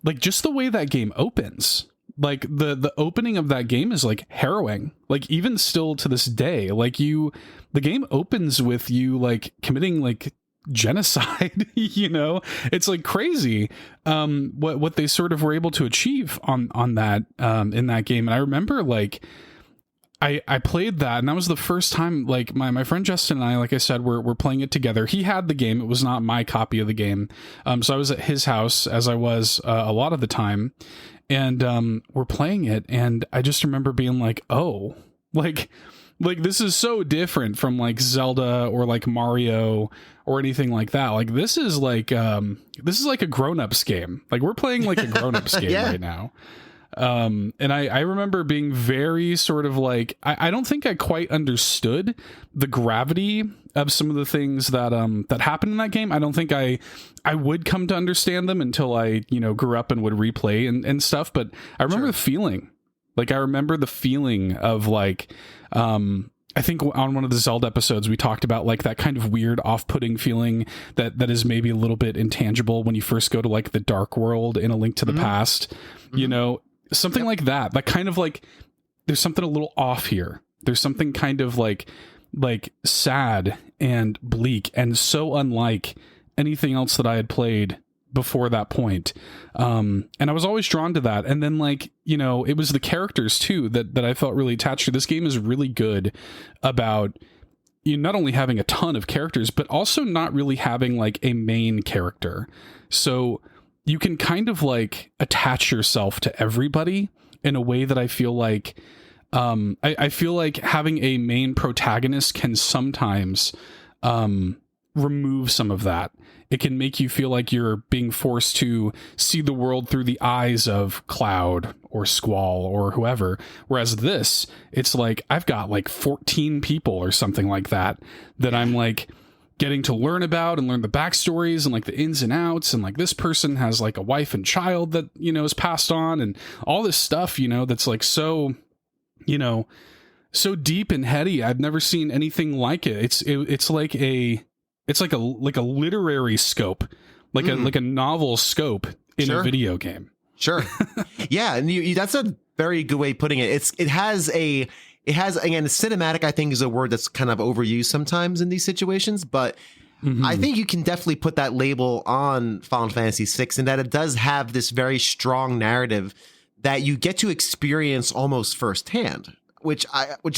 like just the way that game opens. Like the opening of that game is like harrowing. Like even still to this day, like the game opens with you like committing like genocide. You know, it's like crazy what they sort of were able to achieve on that in that game. And I remember like I played that, and that was the first time like my friend Justin and I, like I said, we're playing it together. He had the game. It was not my copy of the game. So I was at his house, as I was a lot of the time, and we're playing it, and I just remember being like, oh, like this is so different from like Zelda or like Mario or anything like that. Like this is like a grown-ups game. Like we're playing like a grown-ups game right now. And I remember being very sort of like, I don't think I quite understood the gravity of some of the things that that happened in that game. I don't think I would come to understand them until I, grew up and would replay and stuff. But I remember the feeling. Like, I remember the feeling of like, I think on one of the Zelda episodes, we talked about like that kind of weird off-putting feeling that is maybe a little bit intangible when you first go to like the dark world in A Link to the Past, something like that. That kind of like, there's something a little off here. There's something kind of like sad and bleak and so unlike anything else that I had played before that point. And I was always drawn to that. And then like, it was the characters too that I felt really attached to. This game is really good about not only having a ton of characters, but also not really having like a main character. So you can kind of like attach yourself to everybody in a way that I feel like, I feel like having a main protagonist can sometimes remove some of that. It can make you feel like you're being forced to see the world through the eyes of Cloud or Squall or whoever. Whereas this, it's like, I've got like 14 people or something like that I'm like getting to learn about and learn the backstories and like the ins and outs. And like this person has like a wife and child that, is passed on and all this stuff, that's like so, so deep and heady. I've never seen anything like it. It's like a literary scope, like a novel scope in a video game. Sure. Yeah, and that's a very good way of putting it. It has again, cinematic, I think, is a word that's kind of overused sometimes in these situations, but I think you can definitely put that label on Final Fantasy VI, in that it does have this very strong narrative that you get to experience almost firsthand. Which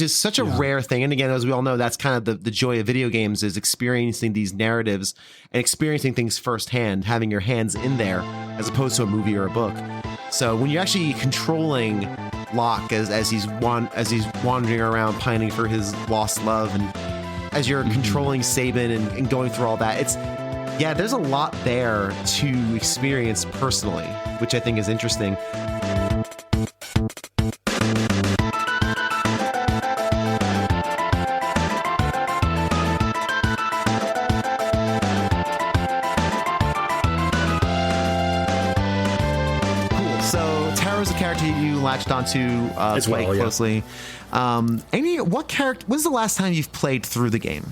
is such a rare thing. And again, as we all know, that's kind of the joy of video games, is experiencing these narratives and experiencing things firsthand, having your hands in there, as opposed to a movie or a book. So when you're actually controlling Locke as he's wandering around pining for his lost love, and as you're controlling Sabin and going through all that, there's a lot there to experience personally, which I think is interesting. Latched onto quite closely. What character? When's the last time you've played through the game?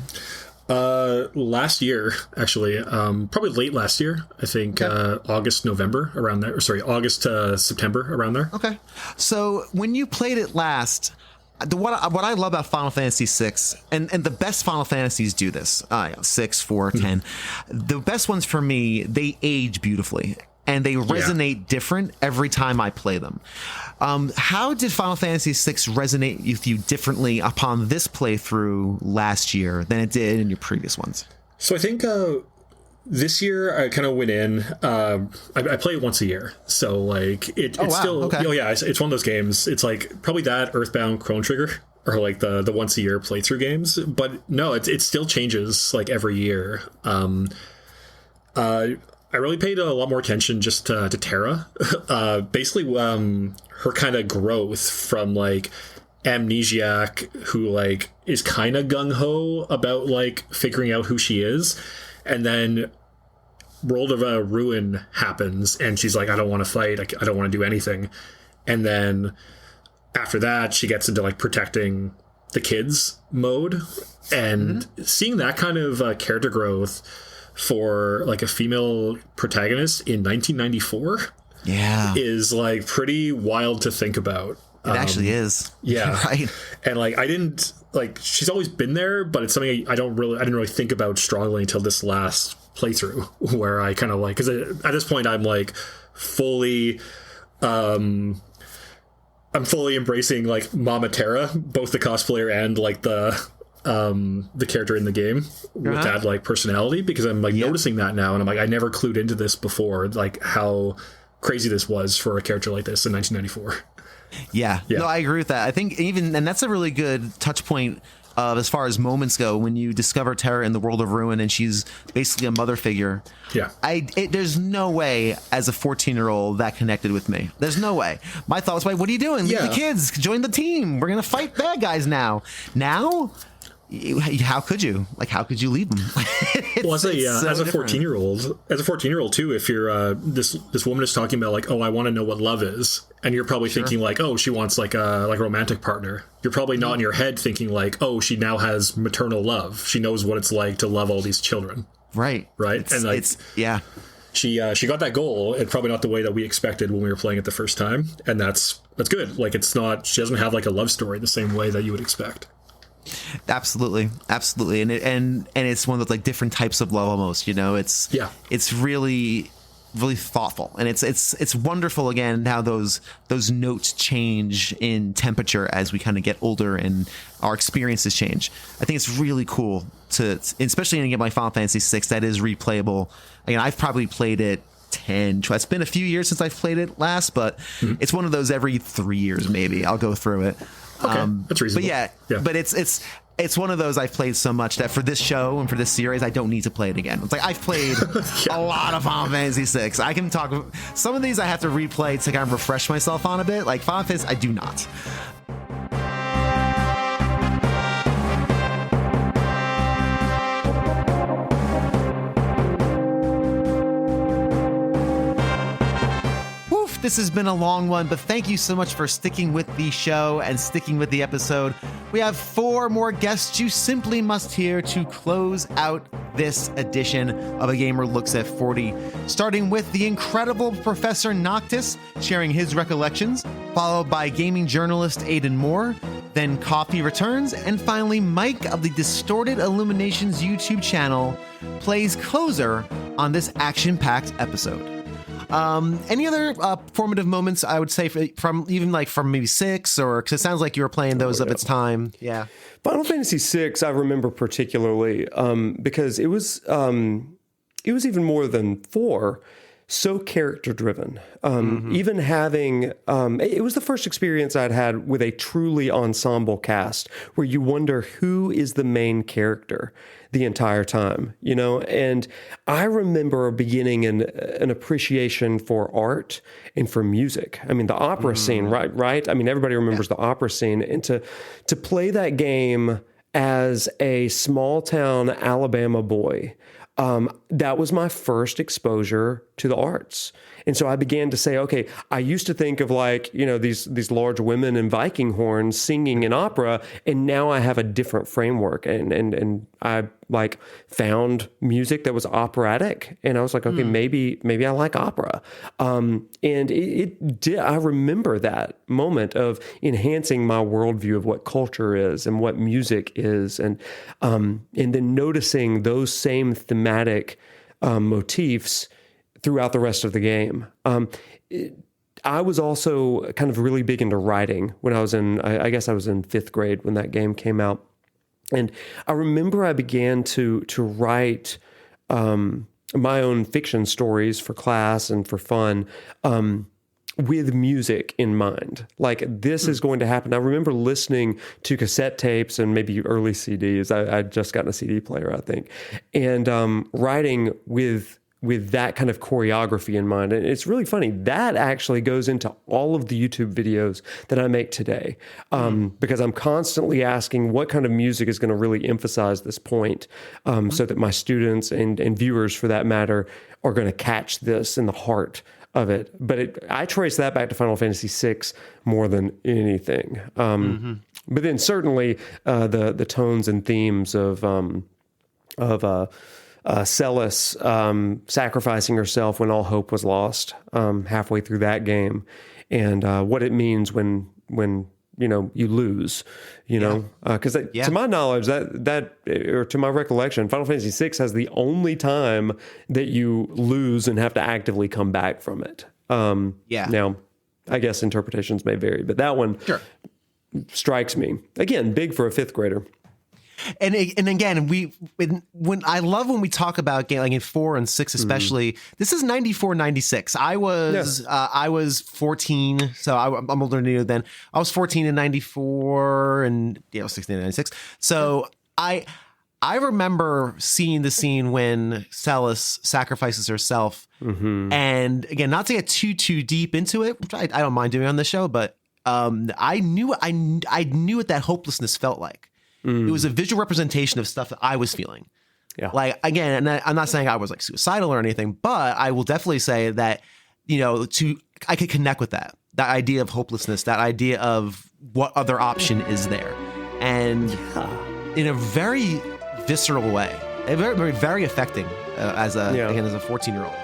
Last year, actually, probably late last year. I think August, November, around there. Or sorry, August to September, around there. Okay. So when you played it last, what I love about Final Fantasy VI, and the best Final Fantasies do this, 6, 4, 10. The best ones for me, they age beautifully. And they resonate different every time I play them. How did Final Fantasy VI resonate with you differently upon this playthrough last year than it did in your previous ones? So I think this year I kind of went in. I play it once a year, so like it's still. Okay. It's one of those games. It's like probably that Earthbound, Chrono Trigger, or like the once a year playthrough games. But no, it still changes like every year. I really paid a lot more attention just to Terra. Basically, her kind of growth from like amnesiac, who like is kind of gung-ho about like figuring out who she is, and then World of Ruin happens, and she's like, I don't want to fight, I don't want to do anything. And then after that, she gets into like protecting the kids mode, and seeing that kind of character growth for like a female protagonist in 1994 is like pretty wild to think about. It actually is. Yeah. Right. And like I didn't like, she's always been there, but it's something I didn't really think about strongly until this last playthrough, where I kind of like, because at this point I'm like fully I'm fully embracing like Mama Terra, both the cosplayer and like the character in the game with that like personality, because I'm like noticing that now, and I'm like, I never clued into this before, like how crazy this was for a character like this in 1994. Yeah. No, I agree with that. I think and that's a really good touch point as far as moments go, when you discover Terra in the world of Ruin and she's basically a mother figure. Yeah. There's no way as a 14-year-old that connected with me. There's no way. My thought was, like, what are you doing? Leave the kids. Join the team. We're going to fight bad guys now. Now? How could you? Like, how could you leave them? Well, as a 14-year-old too, if you're this woman is talking about like, oh, I want to know what love is, and you're probably thinking like, oh, she wants like a romantic partner. You're probably not in your head thinking like, oh, she now has maternal love. She knows what it's like to love all these children. Right. And like, she got that goal, and probably not the way that we expected when we were playing it the first time, and that's good. Like, it's not. She doesn't have like a love story the same way that you would expect. Absolutely, and it's one of those like different types of love almost. It's really thoughtful, and it's wonderful again how those notes change in temperature as we kind of get older and our experiences change. I think it's really cool especially in a game like Final Fantasy VI that is replayable. Again, I've probably played it 10. It's been a few years since I've played it last, but it's one of those every 3 years maybe I'll go through it. Okay, that's reasonable. But but it's one of those I've played so much that for this show and for this series, I don't need to play it again. It's like I've played a lot of Final Fantasy VI. I can talk. Some of these I have to replay to kind of refresh myself on a bit. Like Final Fantasy, I do not. This has been a long one, but thank you so much for sticking with the show and sticking with the episode. We have 4 more guests you simply must hear to close out this edition of A Gamer Looks at 40, starting with the incredible Professor Noctis sharing his recollections, followed by gaming journalist Aiden Moher, then Coffee Returns, and finally Mike of the Distorted Illuminations YouTube channel plays closer on this action-packed episode. Any other formative moments I would say from maybe 6, or because it sounds like you were playing those of its time. Yeah. Final Fantasy VI I remember particularly because it was even more than 4, so character driven. Even having it was the first experience I'd had with a truly ensemble cast where you wonder who is the main character the entire time, and I remember beginning an appreciation for art and for music. I mean, the opera scene, right? I mean, everybody remembers the opera scene, and to play that game as a small town Alabama boy, that was my first exposure to the arts. And so I began to say, okay, I used to think of these large women in Viking horns singing in opera, and now I have a different framework. And I found music that was operatic, and I was like, okay, maybe I like opera. And it did. I remember that moment of enhancing my worldview of what culture is and what music is, and then noticing those same thematic motifs throughout the rest of the game. I was also kind of really big into writing when I was I guess I was in 5th grade when that game came out. And I remember I began to write my own fiction stories for class and for fun with music in mind. Like, this is going to happen. I remember listening to cassette tapes and maybe early CDs. I'd just gotten a CD player, I think, and writing with that kind of choreography in mind. And it's really funny. That actually goes into all of the YouTube videos that I make today, because I'm constantly asking what kind of music is going to really emphasize this point, so that my students and viewers, for that matter, are going to catch this in the heart of it. But I trace that back to Final Fantasy VI more than anything. But then certainly the tones and themes of Celis sacrificing herself when all hope was lost halfway through that game, and what it means when you lose, because to my knowledge, or to my recollection, Final Fantasy VI has the only time that you lose and have to actively come back from it. Now, I guess interpretations may vary, but that one strikes me again big for a 5th grader. And again, when I love when we talk about game like in 4 and 6 especially. This is 94, 96. I was 14, so I'm older than you then. I was 14 in 94 and 16 in 96. So I remember seeing the scene when Celis sacrifices herself, and again, not to get too deep into it, which I don't mind doing on this show, but I knew what that hopelessness felt like. It was a visual representation of stuff that I was feeling. Yeah. Like, again, and I'm not saying I was like suicidal or anything, but I will definitely say that, I could connect with that idea of hopelessness, that idea of what other option is there. And in a very visceral way, very, very, very affecting as a 14-year-old.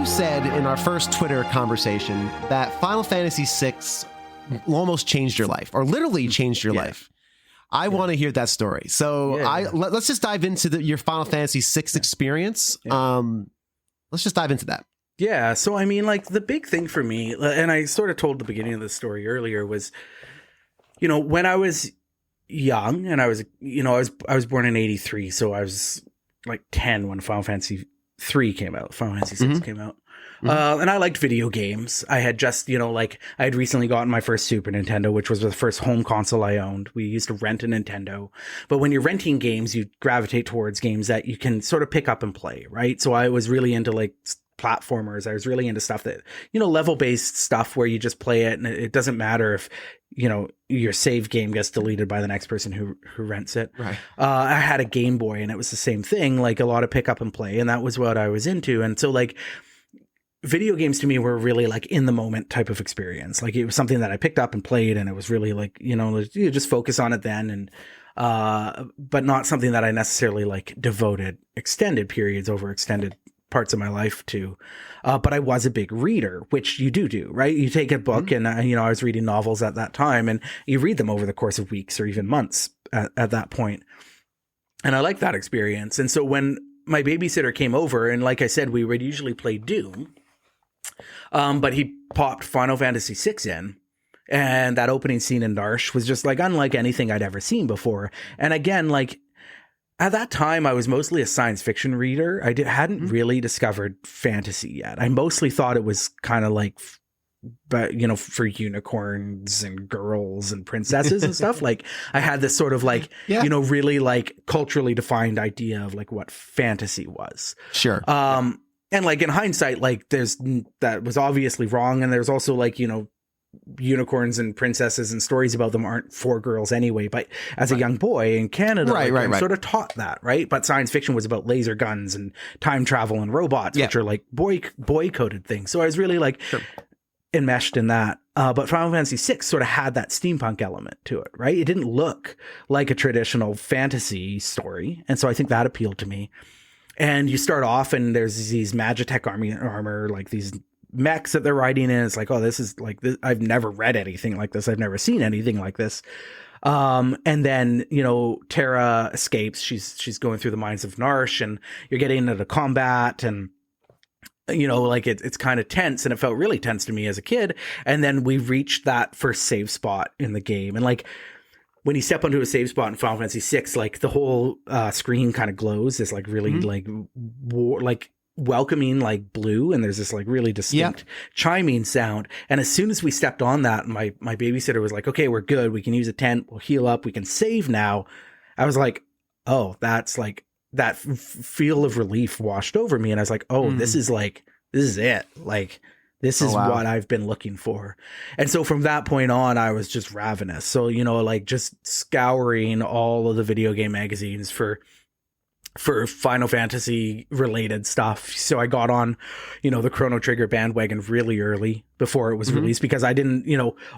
Said in our first Twitter conversation that Final Fantasy VI almost changed your life, or literally changed your life. I want to hear that story. So let's just dive into your Final Fantasy VI experience. Let's just dive into that. Yeah. So, I mean, like the big thing for me, and I sort of told the beginning of the story earlier, was, when I was young and I was born in 83. So I was like 10 when Final Fantasy 3 came out. Final Fantasy 6 came out. And I liked video games. I had just, I had recently gotten my first Super Nintendo, which was the first home console I owned. We used to rent a Nintendo. But when you're renting games, you gravitate towards games that you can sort of pick up and play, right? So I was really into like platformers. I was really into stuff that, level-based stuff where you just play it and it doesn't matter if, your save game gets deleted by the next person who rents it. Right. I had a Game Boy and it was the same thing, like a lot of pick up and play. And that was what I was into. And so like, video games to me were really like in the moment type of experience. Like it was something that I picked up and played, and it was really like, you just focus on it then. And, but not something that I necessarily like devoted extended periods over extended parts of my life to. But I was a big reader, which you do, right? You take a book and, I was reading novels at that time, and you read them over the course of weeks or even months at that point. And I liked that experience. And so when my babysitter came over, and like I said, we would usually play Doom, but he popped Final Fantasy VI in, and that opening scene in Narsh was just like unlike anything I'd ever seen before. And again, like at that time, I was mostly a science fiction reader. I hadn't really discovered fantasy yet. I mostly thought it was kind of like, but for unicorns and girls and princesses and stuff. Like I had this sort of like, really like culturally defined idea of like what fantasy was. Sure. And like in hindsight, like that was obviously wrong. And there's also like, unicorns and princesses and stories about them aren't for girls anyway. But as a young boy in Canada, I'm sort of taught that, right? But science fiction was about laser guns and time travel and robots, which are like boy coded things. So I was really like enmeshed in that. But Final Fantasy VI sort of had that steampunk element to it, right? It didn't look like a traditional fantasy story. And so I think that appealed to me. And you start off and there's these Magitech armor, like these mechs that they're riding in. It's like, oh, this is like this. I've never read anything like this. I've never seen anything like this. And then, Terra escapes. She's going through the mines of Narsh, and you're getting into the combat, and like it's kind of tense, and it felt really tense to me as a kid. And then we reached that first save spot in the game, and like when you step onto a save spot in Final Fantasy VI, like the whole screen kind of glows. It's like really like welcoming, like blue, and there's this like really distinct chiming sound. And as soon as we stepped on that, my babysitter was like, "Okay, we're good. We can use a tent. We'll heal up. We can save now." I was like, "Oh, that's like." That feel of relief washed over me, and I was like, "Oh, this is it. Like, this is what I've been looking for." And so from that point on, I was just ravenous. So like just scouring all of the video game magazines for Final Fantasy related stuff. So I got on, the Chrono Trigger bandwagon really early before it was released, because I didn't,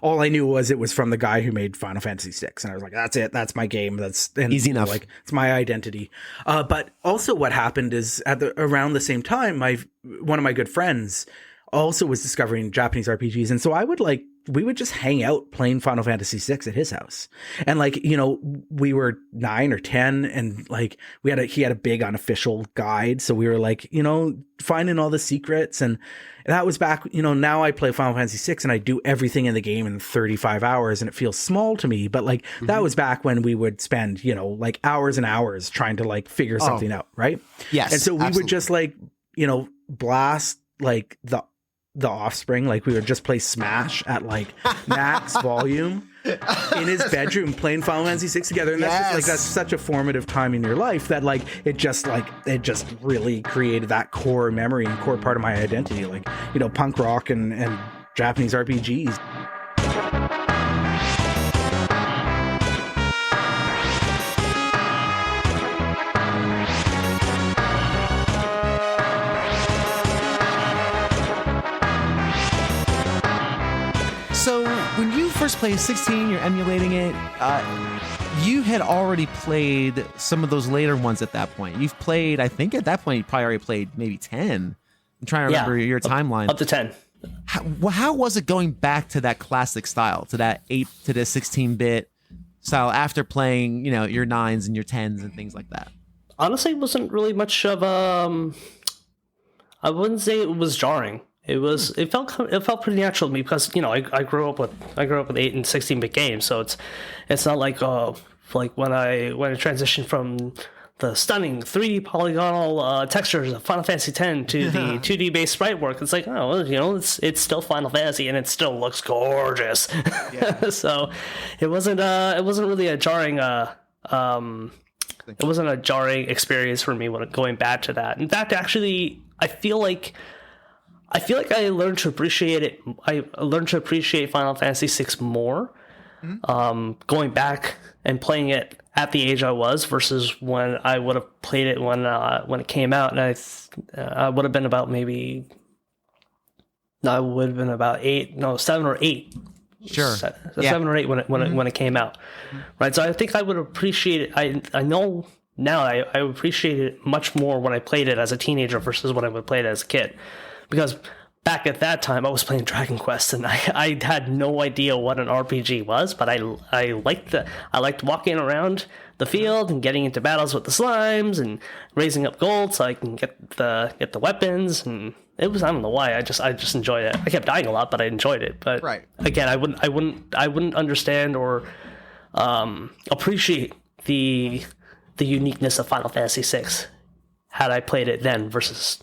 all I knew was it was from the guy who made Final Fantasy VI. And I was like, that's it. That's my game. That's easy enough. Like, it's my identity. But also what happened is around the same time, one of my good friends also was discovering Japanese RPGs. And so we would just hang out playing Final Fantasy VI at his house. And like, you know, we were 9 or 10 and like he had a big unofficial guide. So we were like, you know, finding all the secrets. And that was back, you know, now I play Final Fantasy VI and I do everything in the game in 35 hours and it feels small to me. But like that was back when we would spend, you know, like hours and hours trying to like figure something out. Right. Yes. And so we would just like, you know, blast like the Offspring, like we would just play Smash at like max volume in his bedroom playing Final Fantasy VI together, and that's such a formative time in your life that like it just really created that core memory and core part of my identity, like, you know, punk rock and Japanese RPGs. So when you first played 16, you're emulating it. You had already played some of those later ones at that point. You've played, I think at that point, you probably already played maybe 10. I'm trying to remember your timeline. Up to 10. How was it going back to that classic style, to that 8 to the 16-bit style after playing, you know, your 9s and your 10s and things like that? Honestly, it wasn't really much of I wouldn't say it was jarring. It felt pretty natural to me because, you know, I grew up with 8 and 16-bit games, so it's not like when I transitioned from the stunning 3D polygonal textures of Final Fantasy X to the 2D based sprite work. It's like, oh, you know, it's still Final Fantasy and it still looks gorgeous. Yeah. So it wasn't really a jarring experience for me when going back to that. In fact, actually, I feel like I learned to appreciate it. I learned to appreciate Final Fantasy VI more, going back and playing it at the age I was versus when I would have played it when it came out. And I would have been about 7 or 8. Sure. 7 or 8 when it came out. Right. So I think I would appreciate it. I know now I appreciate it much more when I played it as a teenager versus when I would play it as a kid. Because back at that time, I was playing Dragon Quest, and I had no idea what an RPG was, but I liked walking around the field and getting into battles with the slimes and raising up gold so I can get the weapons, and it was, I don't know why, I just enjoyed it. I kept dying a lot, but I enjoyed it. But again, I wouldn't understand or appreciate the uniqueness of Final Fantasy VI had I played it then versus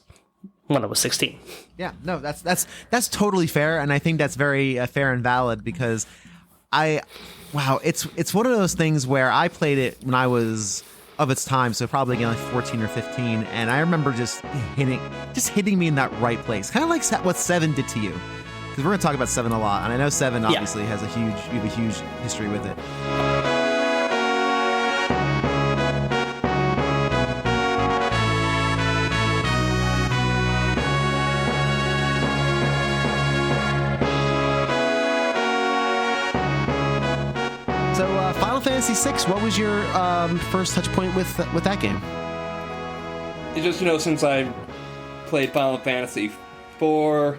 when I was 16. Yeah, no, that's totally fair, and I think that's very fair and valid because it's one of those things where I played it when I was of its time, so probably again like 14 or 15, and I remember just hitting me in that right place, kind of like what 7 did to you, because we're gonna talk about 7 a lot, and I know 7 obviously has you have a huge history with it. Final Fantasy VI, what was your first touch point with that game? It's just, you know, since I played Final Fantasy 4,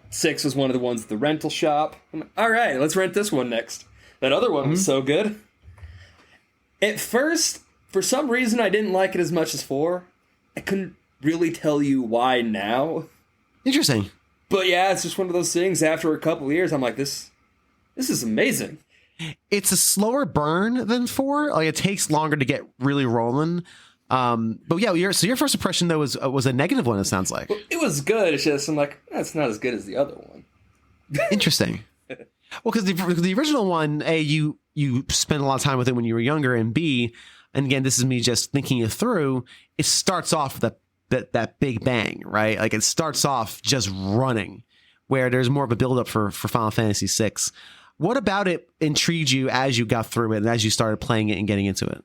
6 was one of the ones at the rental shop. I'm like, all right, let's rent this one next. That other one was so good. At first, for some reason, I didn't like it as much as 4. I couldn't really tell you why now. Interesting. But yeah, it's just one of those things. After a couple of years, I'm like, this is amazing. It's a slower burn than 4. Like, it takes longer to get really rolling. But yeah, your first impression though was a negative one. It sounds like. Well, it was good. It's just I'm like, that's not as good as the other one. Interesting. Well, because the original one, A, you spent a lot of time with it when you were younger, and B, and again, this is me just thinking it through. It starts off that big bang, right? Like it starts off just running, where there's more of a build up for Final Fantasy VI. What about it intrigued you as you got through it and as you started playing it and getting into it?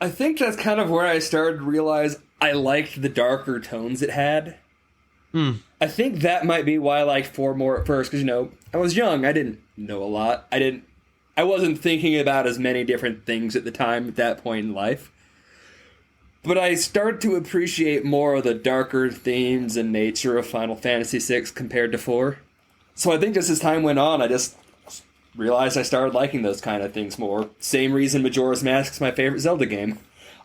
I think that's kind of where I started to realize I liked the darker tones it had. I think that might be why I liked 4 more at first, because, you know, I was young. I didn't know a lot. I wasn't thinking about as many different things at the time at that point in life. But I started to appreciate more of the darker themes and nature of Final Fantasy VI compared to 4. So I think just as time went on, I just realized I started liking those kind of things more. Same reason Majora's Mask is my favorite Zelda game.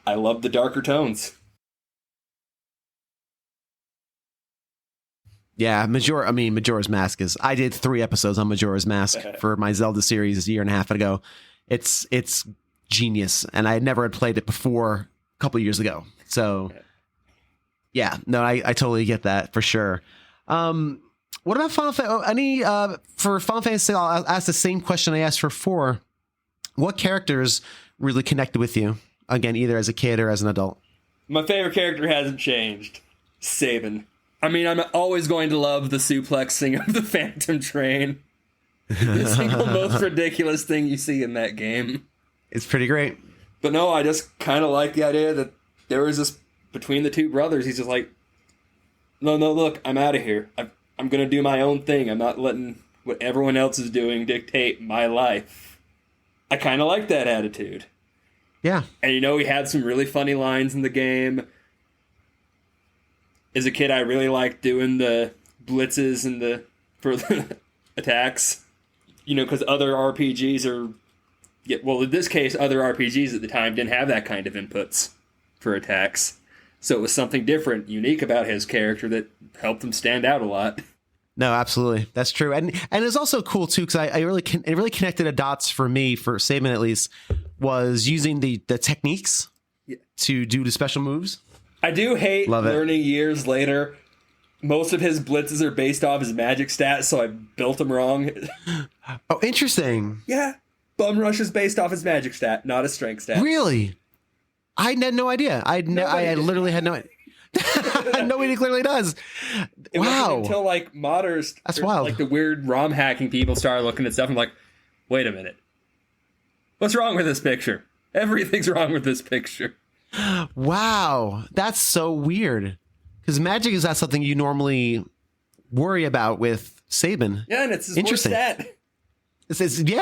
I love the darker tones. Yeah, Majora's Mask is... I did 3 episodes on Majora's Mask for my Zelda series a year and a half ago. It's genius, and I never had played it before a couple of years ago. So, yeah, no, I totally get that for sure. What about Final Fantasy? For Final Fantasy, I'll ask the same question I asked for 4. What characters really connected with you? Again, either as a kid or as an adult. My favorite character hasn't changed. Sabin. I mean, I'm always going to love the suplexing of the Phantom Train. The single most ridiculous thing you see in that game. It's pretty great. But no, I just kind of like the idea that there was this, between the two brothers, he's just like, no, look, I'm out of here. I'm going to do my own thing. I'm not letting what everyone else is doing dictate my life. I kind of like that attitude. Yeah. And he had some really funny lines in the game. As a kid, I really liked doing the blitzes for the attacks. Because other RPGs in this case, other RPGs at the time didn't have that kind of inputs for attacks. So it was something different, unique about his character that helped him stand out a lot. No, absolutely. That's true. And it's also cool, too, because it really connected the dots for me, for Sabin at least, was using the techniques to do the special moves. I do hate learning years later. Most of his blitzes are based off his magic stats, so I built them wrong. Oh, interesting. Yeah. Bum Rush is based off his magic stat, not his strength stat. Really? I had no idea. I literally had no idea. Nobody clearly does. It wasn't until modders, that's wild. Like the weird ROM hacking people started looking at stuff and like, wait a minute. What's wrong with this picture? Everything's wrong with this picture. Wow. That's so weird. Because magic is not something you normally worry about with Sabin. Yeah, and it's his worst stat.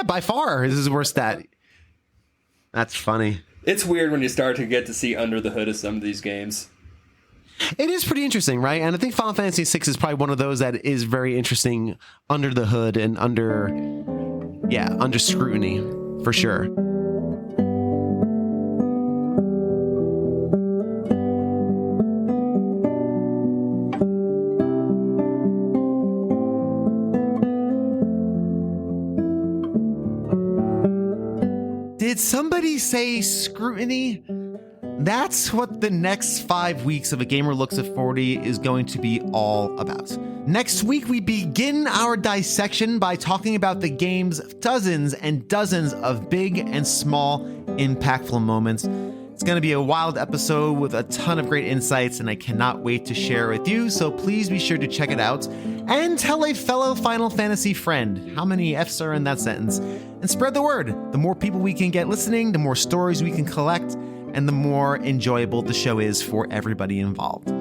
By far, this is his worst stat. That's funny. It's weird when you start to get to see under the hood of some of these games. It is pretty interesting, right? And I think Final Fantasy VI is probably one of those that is very interesting under the hood and under scrutiny, for sure. Did somebody say scrutiny? That's what the next 5 weeks of A Gamer Looks at 40 is going to be all about. Next week, we begin our dissection by talking about the game's dozens and dozens of big and small impactful moments. It's going to be a wild episode with a ton of great insights, and I cannot wait to share it with you, so please be sure to check it out. And tell a fellow Final Fantasy friend. How many F's are in that sentence? And spread the word. The more people we can get listening, the more stories we can collect, and the more enjoyable the show is for everybody involved.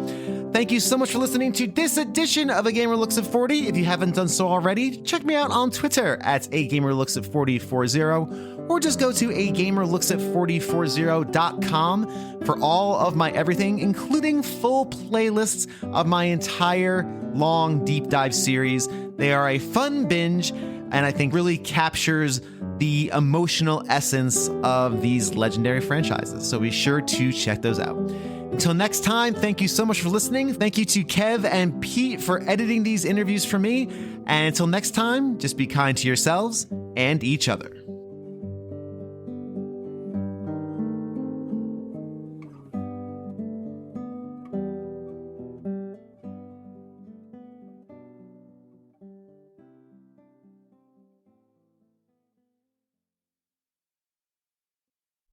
Thank you so much for listening to this edition of A Gamer Looks at 40. If you haven't done so already, check me out on Twitter at AGamerLooksAt4040, or just go to AGamerLooksAt4040.com for all of my everything, including full playlists of my entire long deep dive series. They are a fun binge, and I think really captures the emotional essence of these legendary franchises. So be sure to check those out. Until next time, thank you so much for listening. Thank you to Kev and Pete for editing these interviews for me. And until next time, just be kind to yourselves and each other.